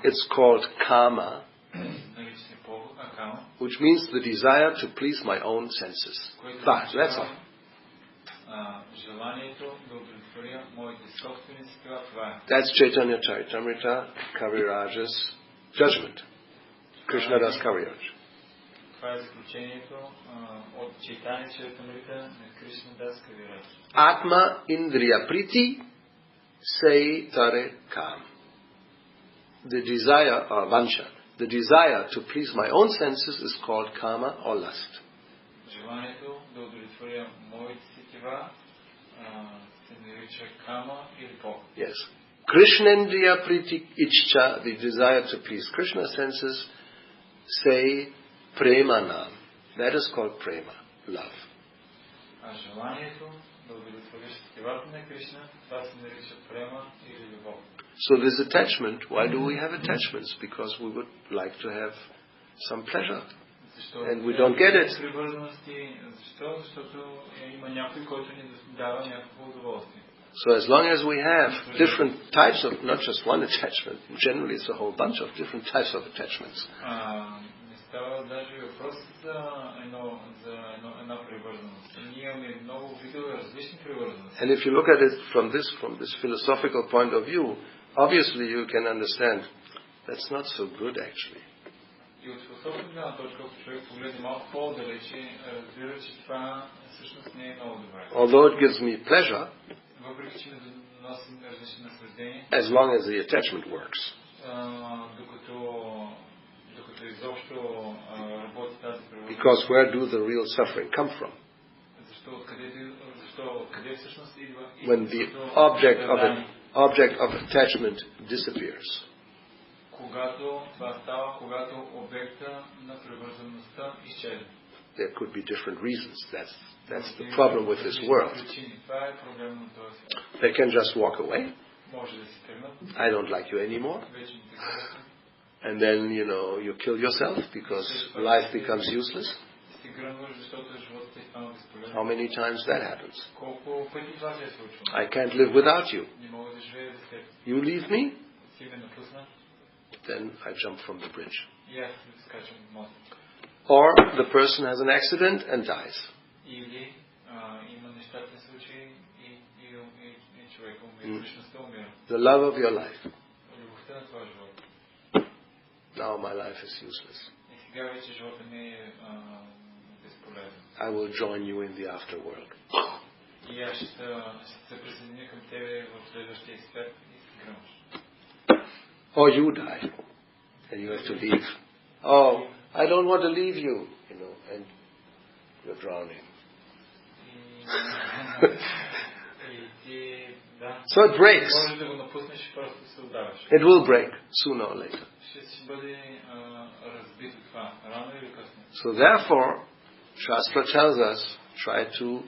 it's called karma, which means the desire to please my own senses. But that's all. That's Chaitanya Charitamrita, Kaviraja's judgment. Krishna Das Kaviraj. Atma Indriya Priti Say Tare Kam. The desire, or vansha, the desire to please my own senses is called kama or lust. Yes. Krishnendriya Priti Ichcha, the desire to please Krishna's senses, say Premanam. That is called prema, love. So this attachment, why do we have attachments? Because we would like to have some pleasure. And we don't get it. So as long as we have different types of, not just one attachment, generally it's a whole bunch of different types of attachments. And if you look at it from this philosophical point of view, obviously you can understand that's not so good actually. Although it gives me pleasure, as long as the attachment works. Because where do the real suffering come from? When the object of attachment disappears. There could be different reasons. That's the problem with this world. They can just walk away. I don't like you anymore. And then, you kill yourself because life becomes useless. How many times that happens? I can't live without you. You leave me? Then I jump from the bridge. Or the person has an accident and dies. The love of your life. Now my life is useless. I will join you in the afterworld. Or you die and you have to leave. Oh, I don't want to leave you, and you're drowning. So it breaks. It will break sooner or later. So therefore, Shastra tells us, try to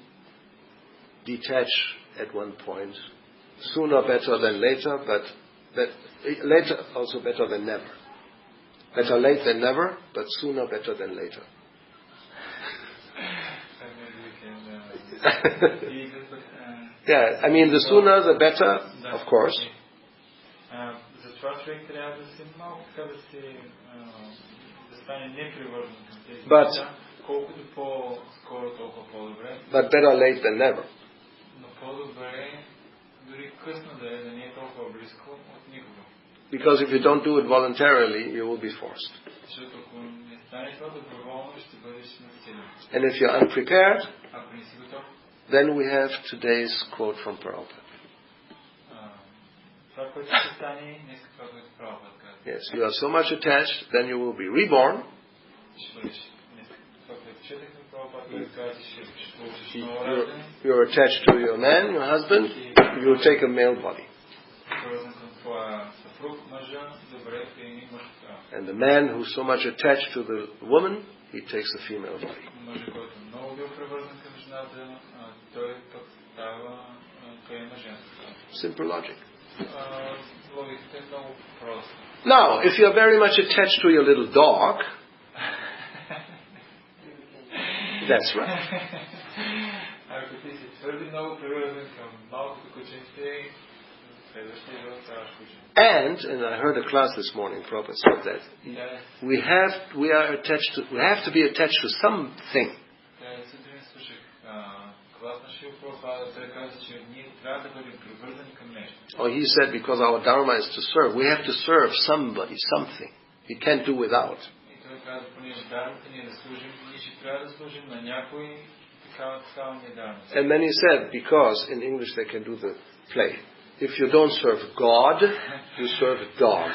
detach at one point. Sooner better than later, but later also better than never. Better late than never, but sooner better than later. Yeah, I mean the sooner the better, of course. But better late than never. Because if you don't do it voluntarily, you will be forced. And if you're unprepared, then we have today's quote from Prabhupada. Yes, you are so much attached, then you will be reborn. You're attached to your man, your husband, you will take a male body. And the man who's so much attached to the woman, he takes a female body. Simple logic. Now, if you're very much attached to your little dog, that's right. And I heard a class this morning, Prabhupada said that we have to be attached to something. Oh, he said because our dharma is to serve, we have to serve somebody, something. We can't do without. And then he said, because in English they can do the play. If you don't serve God, you serve a dog.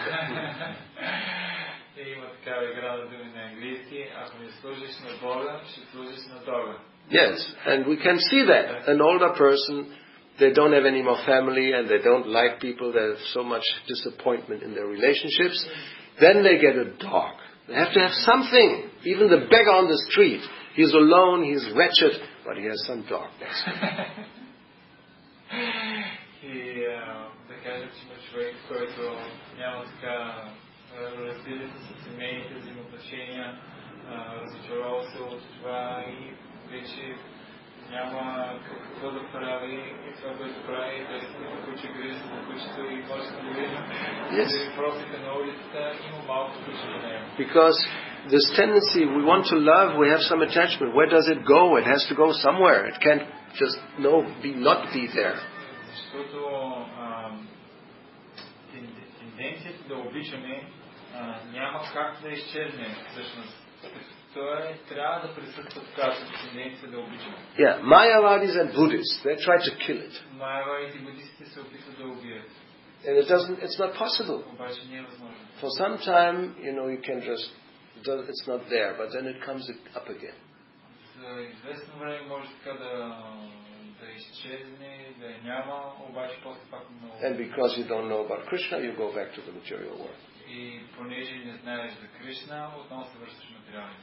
Yes, and we can see that. An older person, they don't have any more family and they don't like people, they have so much disappointment in their relationships, then they get a dog. They have to have something. Even the beggar on the street, he's alone, he's wretched, but he has some dog next to him. Yes. Because this tendency, we want to love, we have some attachment. Where does it go? It has to go somewhere. It can't just not be there. Yeah, Mayavadis and Buddhists, they try to kill it. And it's not possible. For some time, you can just, it's not there, but then it comes up again. And because you don't know about Krishna, you go back to the material world.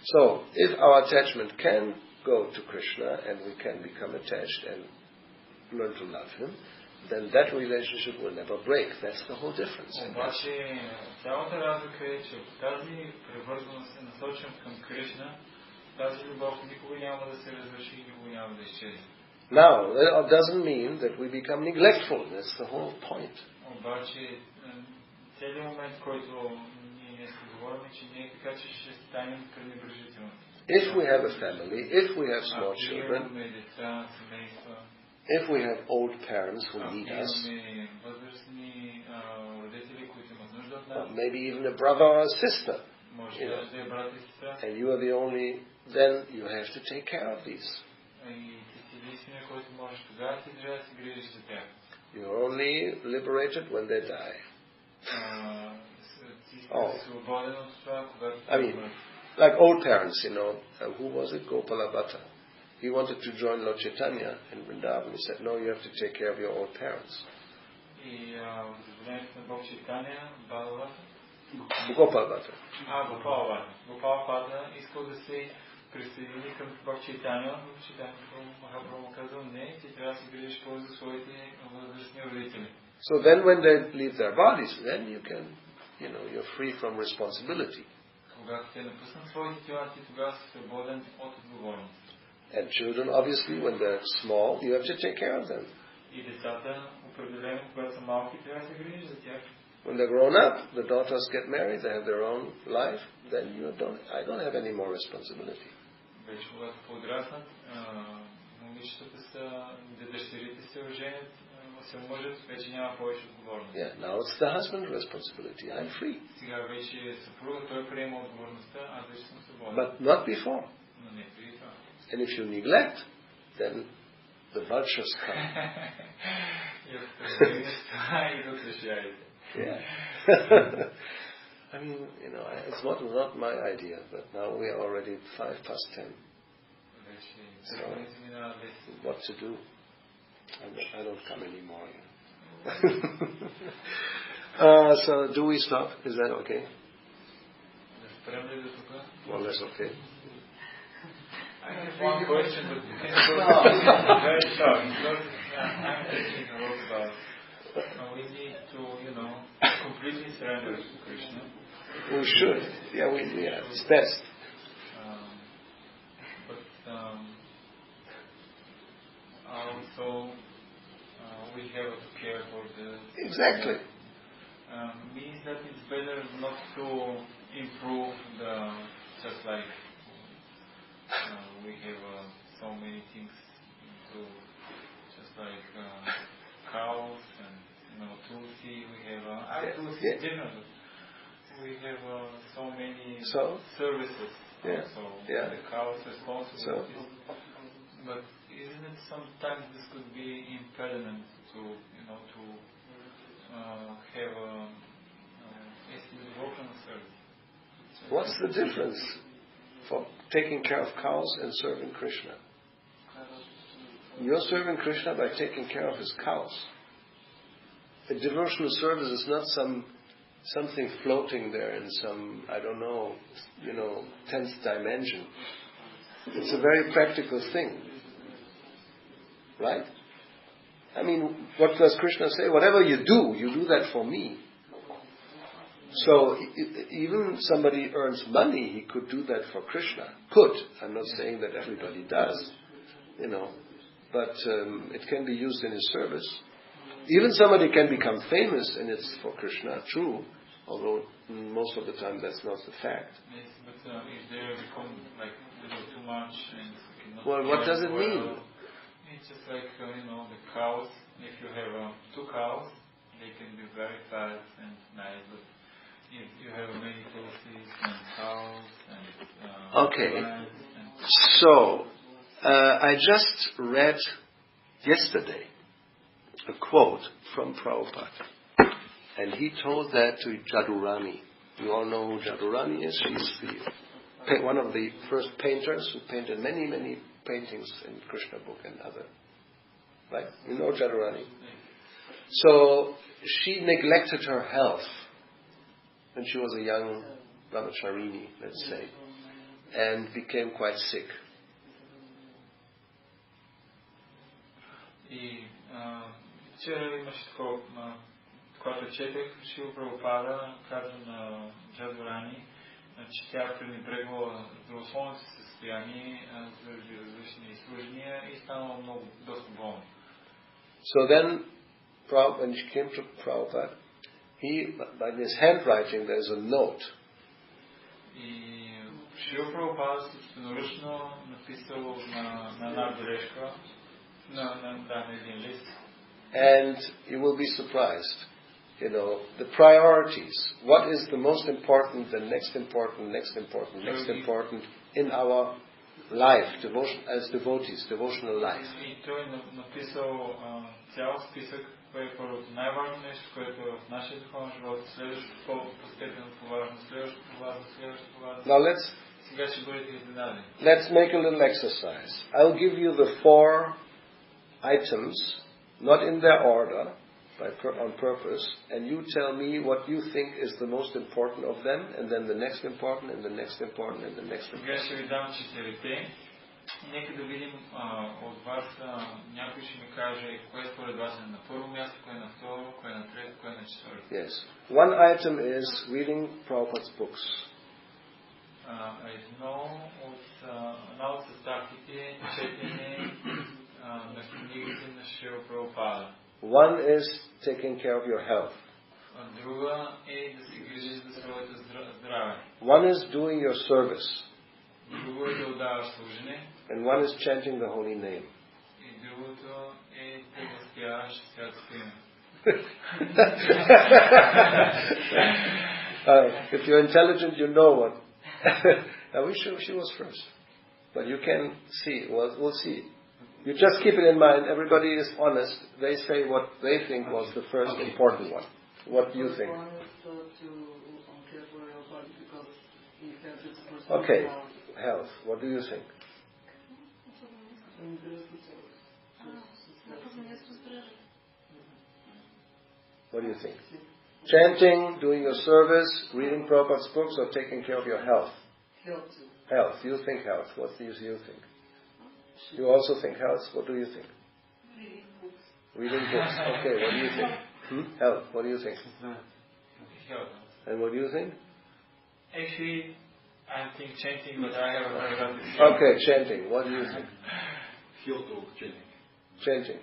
So, if our attachment can go to Krishna and we can become attached and learn to love Him, then that relationship will never break. That's the whole difference. Now, that doesn't mean that we become neglectful. That's the whole point. If we have a family, if we have small children, if we have old parents who need us, or maybe even a brother or a sister, and you are the only, then you have to take care of these. You're only liberated when they die. Like old parents, who was it? Gopala Bhatta. He wanted to join Lord Chaitanya in Vrindavan. He said, no, you have to take care of your old parents. Gopala Bhatta. Gopala Bhatta искал да се присъедини към Бог Чайтаня, но Чайтаня Махапрабху му казал, не, ти трябва да се грижиш повече за своите възрастни родители. So then when they leave their bodies, then you can, you're free from responsibility. Когато те напуснат своите тела, ти тогава си свободен от отговорност. And children, obviously, when they're small, you have to take care of them. И децата, определено, когато са малки, трябва да се грижиш за тях. When they're grown up, the daughters get married, they have their own life, then I don't have any more responsibility. Вече когато подраснат, момичетата са, дъщерите се оженят в се омъжат, вече няма повече отговорност. Yeah, now it's the husband's responsibility. I'm free. Сега вече съпруга, той приема отговорността, аз вече съм свободен. But not before. Но не преди това. And if you neglect, then the vultures come. Yeah. I mean, it's not my idea, but now we are already 10:05. So, what to do? I don't come anymore. So, do we stop? Is that okay? More or less okay. I have one question, but very short. I'm thinking a lot about we need to, completely surrender to Krishna. We should. Yeah, it's best. But also we have to care for the... Exactly. Means that it's better not to improve just like we have so many things to just like cows and tulsi. We have tulsi is different. We have so many services. Also. The cows responsibilities. But isn't it sometimes this could be impediment to have a devotional service? What's the difference for taking care of cows and serving Krishna? You're serving Krishna by taking care of his cows. A devotional service is not something floating there in some, I don't know, 10th dimension. It's a very practical thing. Right? I mean, what does Krishna say? Whatever you do that for me. So, even somebody earns money, he could do that for Krishna. Could. I'm not saying that everybody does. But it can be used in his service. Even somebody can become famous and it's for Krishna, true. Although most of the time that's not the fact. Yes, but if they become like a little too much and well, what does it mean? It's just like the cows. If you have 2 cows, they can be very fast and nice. But if you have many tulsis and cows and okay. So I just read yesterday a quote from Prabhupada. And he told that to Jadurani. You all know who Jadurani is? She's one of the first painters who painted many, many paintings in Krishna book and other. Right? You know Jadurani? So she neglected her health when she was a young brahmacharini, let's say, and became quite sick. Вчера имаше когато четех, Шрила Прабхупада каза на Джадурани, че тя пренебрегвала здравословното си състояние заради различни изслужвания и станала доста болна. So then, when she came to Prabhupada, by his handwriting, there is a note. И Шрила Прабхупада собственоръчно написал на една бележка, на един лист. And you will be surprised. The priorities. What is the most important, the next important in our life, devotion as devotees, devotional life. И той написал цял списък, кое е първото най-важно нещо, което е в нашия духовен живот, следващото по-постепенно по-важно, следващото по-важно. Now сега ще бъдете изненадени. Let's make a little exercise. I'll give you the 4 items, not in their order, on purpose, and you tell me what you think is the most important of them, and then the next important, and the next important, and the next important. Сега ще ви дам 4. Нека да видим от вас, някой ще ми каже кое според вас е на първо място, кое е на второ, кое е на трето, кое е на четвърто. Yes. One item is reading Prabhupada's books. Една от съставките е четене на книгите на Шрила Прабхупада. One is taking care of your health. Друга е да се грижиш за своето здраве. One is doing your service. Друго е да отдаваш служене. And one is chanting the holy name. И другото е да If you're intelligent, you know what. I wish she was first. But you can see. We'll see. You just keep it in mind. Everybody is honest. They say what they think was the first important one. What do you think? Okay. Health. What do you think? What do you think? Chanting, doing your service, reading Prabhupada's books, or taking care of your health? Health. You think health. What do you think? You also think health? What do you think? Reading books. Okay, what do you think? Health. What do you think? And what do you think? Actually, I think chanting, but I have heard of it. Okay, chanting. What do you think? Chanting.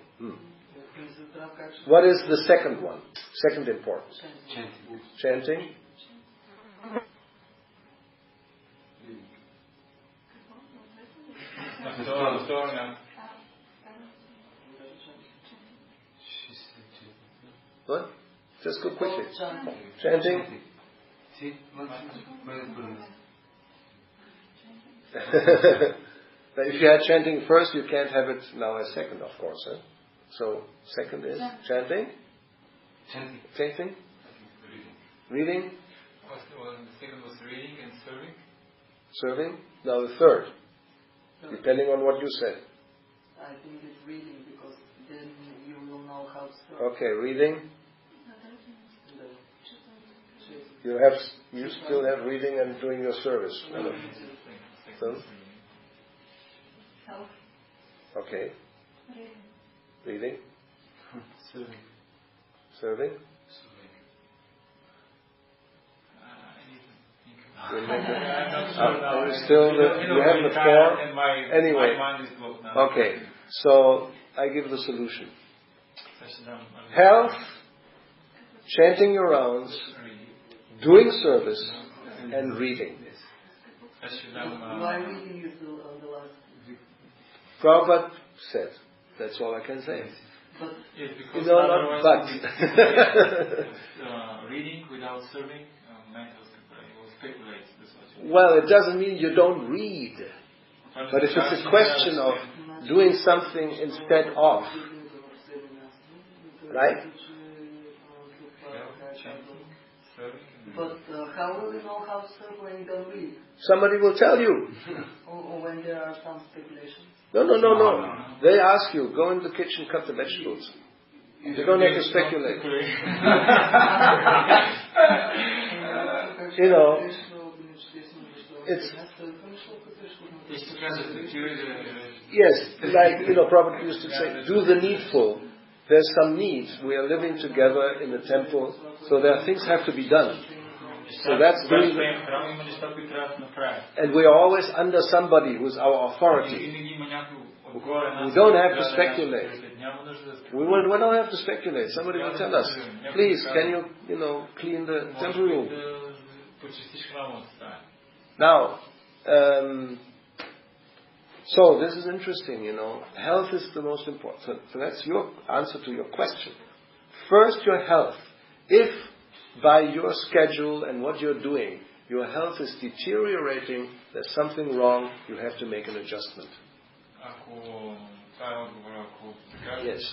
What is the second one? Second importance? Chanting. What? Just go quickly. Chanting. But if you had chanting first, you can't have it now as second, of course. Huh? So, second is chanting? Chanting? Reading? The second was reading and serving. Serving? Now the third. Depending on what you said. I think it's reading, because then you will know how to serve. Okay, reading. You still have reading and doing your service. So? Okay. Reading. Serving. You have the four. Anyway. Okay. So I give the solution. Health, chanting your rounds, doing service, and reading. My reading is the last. Prabhupada said. That's all I can say. But not but. Reading without serving, mental speculate. Well, it doesn't mean you don't read. But if it's a question of doing something instead of, right? But how will you know how to serve when you don't read? Somebody will tell you. Or when there are some speculations? No. They ask you, go in the kitchen, cut the vegetables. You don't have to speculate. It's... Yes, like, Prabhupada used to say, do the needful. There's some needs. We are living together in the temple, so there are things have to be done. So that's doing and we are always under somebody who's our authority. We don't have to speculate. We don't have to speculate. Somebody will tell us, please, can you, clean the temple room? Now, so this is interesting, Health is the most important. So that's your answer to your question. First, your health. If by your schedule and what you're doing, your health is deteriorating, there's something wrong, you have to make an adjustment. Yes.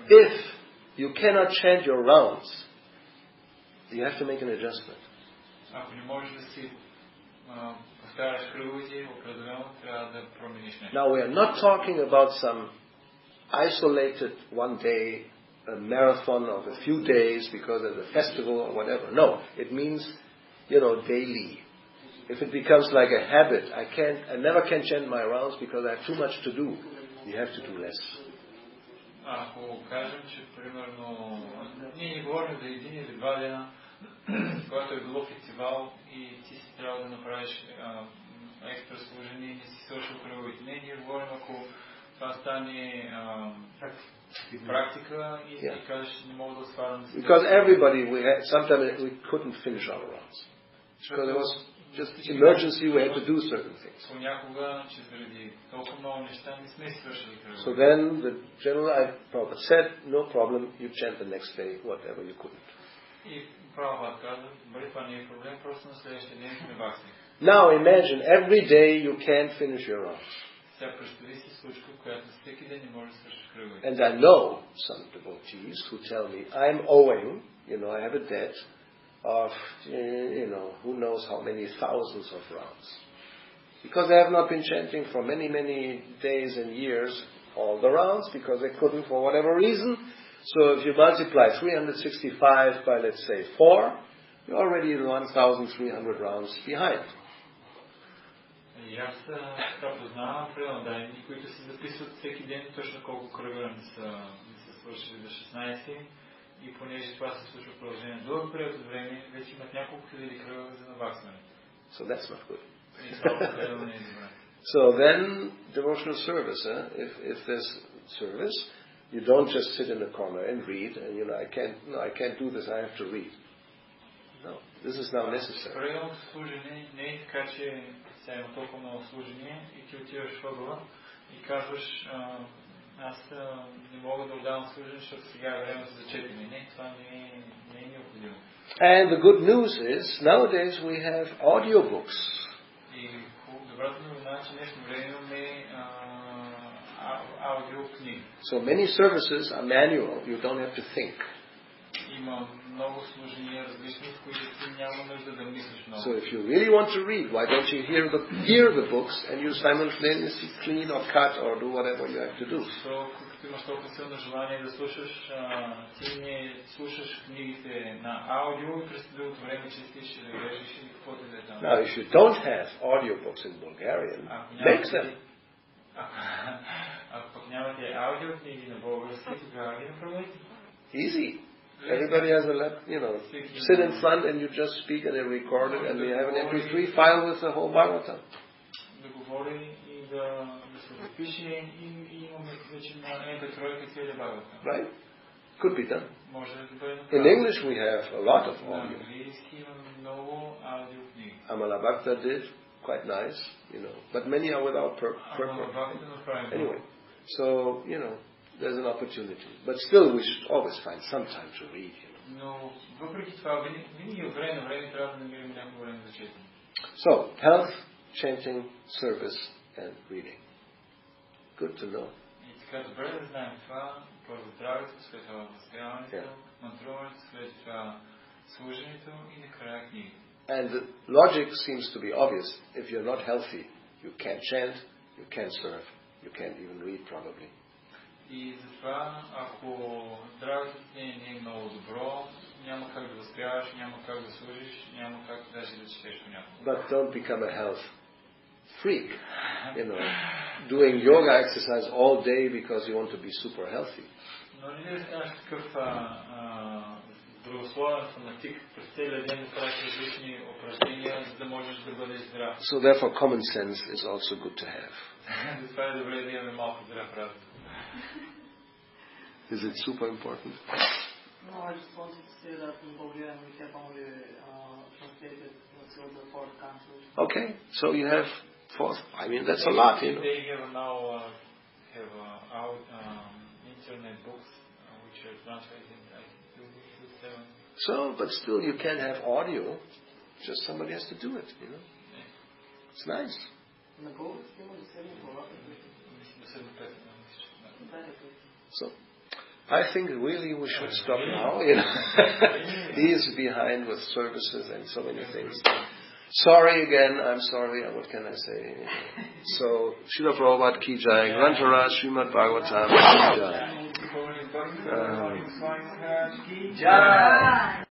If you cannot chant your rounds, you have to make an adjustment. Now we are not talking about some isolated one day, a marathon of a few days because of the festival or whatever. No, it means, daily. If it becomes like a habit, I never can chant my rounds because I have too much to do. You have to do less. Ако кажем, че примерно ние не говорим за един или два дена, когато е било фестивал и ти си трябва да направиш екстра служение и не си свършил кръговите. Не, ние говорим, ако това стане практика и кажеш, не мога да сварям. Because everybody, sometimes we couldn't finish our rounds. Because it was just emergency, we had to do certain things. Понякога, че заради толкова много неща не сме свършили. So then the General Prabhupada said, no problem, you chant the next day, whatever you couldn't. И Прабхупад каза, добре, това не е проблем, просто на следващия ден сме бахни. Now imagine, every day you can't finish your rounds. Сега представи си случка, която всеки ден не може да свършиш кръговете. And I know some devotees who tell me, I'm owing, I have a debt of, who knows how many thousands of rounds. Because I have not been chanting for many, many days and years all the rounds, because I couldn't for whatever reason. So if you multiply 365 by, let's say, 4, you're already 1,300 rounds behind. И аз така познавам преданни, които си записват всеки ден точно колко кръга не са свършили за 16 и понеже това се случва в продължение на дълъг период от време, вече имат няколко хиляди кръга за наваксване. So that's not good. И това не е добре. So then, devotional service, if there's service, you don't just sit in the corner and read, and I can't do this, I have to read. No, this is now necessary. Правилното служение не е така, че сега има толкова много служение и ти отиваш в ъгъла и казваш, аз не мога да отдавам служение, защото сега е време за четене. Не, това не е необходимо. And the good news is, nowadays we have audiobooks. И добрата новина, че днешно време имаме аудиокниги. So many services are manual, you don't have to think. Има много служения различни, в които ти няма нужда да мислиш много. So if you really want to read, why don't you hear the books and you simultaneously clean or cut or do whatever you have to do? So, като имаш толкова силно желание да слушаш, ти не слушаш книгите на аудио и през другото време чистиш или режеш или каквото и да е там. Now, if you don't have audiobooks in Bulgarian, make them. Ако пък нямате аудиокниги на български, тогава ги направете. Easy. Everybody has a sit in front and you just speak and they record it and we have an MP3 file with the whole Bhagavatam. Да говори и да се запише и имаме вече на MP3 целия Бхагаватам. Right? Could be done. Може да бъде. In English we have a lot of audio. На английски има много аудиокниги. Amala Bhakta did, quite nice, but many are without purpose. Anyway, so, there's an opportunity. But still, we should always find some time to read. Но въпреки това, винаги от време на време трябва да намерим някакво време за четене. So, health, chanting, service, and reading. Good to know. И така добре да знаем това. Първо здравето, след това възпяването, мантруването, след това служенето и накрая книги. And the logic seems to be obvious. If you're not healthy, you can't chant, you can't serve, you can't even read probably. И затова, ако здравето ти не е много добро, няма как да възпяваш, няма как да служиш, няма как даже да четеш понякога. But don't become a health freak, doing yoga exercise all day because you want to be super healthy. Но не станеш такъв здравословен фанатик, през целия ден да правиш различни упражнения, за да можеш да бъдеш здрав. So therefore common sense is also good to have. Затова е добре да имаме малко здрав разум. Is it super important? No, I just wanted to say that in Bulgarian we have only translated until the 4th country. Okay, so you have 4th. I mean, that's a lot, They have now internet books which are translated to 7. So, but still you can't have audio. Just somebody has to do it, It's nice. На български има ли 7 So, I think really we should stop now. He is behind with services and so many things. Sorry again, I'm sorry. What can I say? So, Srila Prabhupada ki jai, Grantara Srimad Bhagavatam ki jai.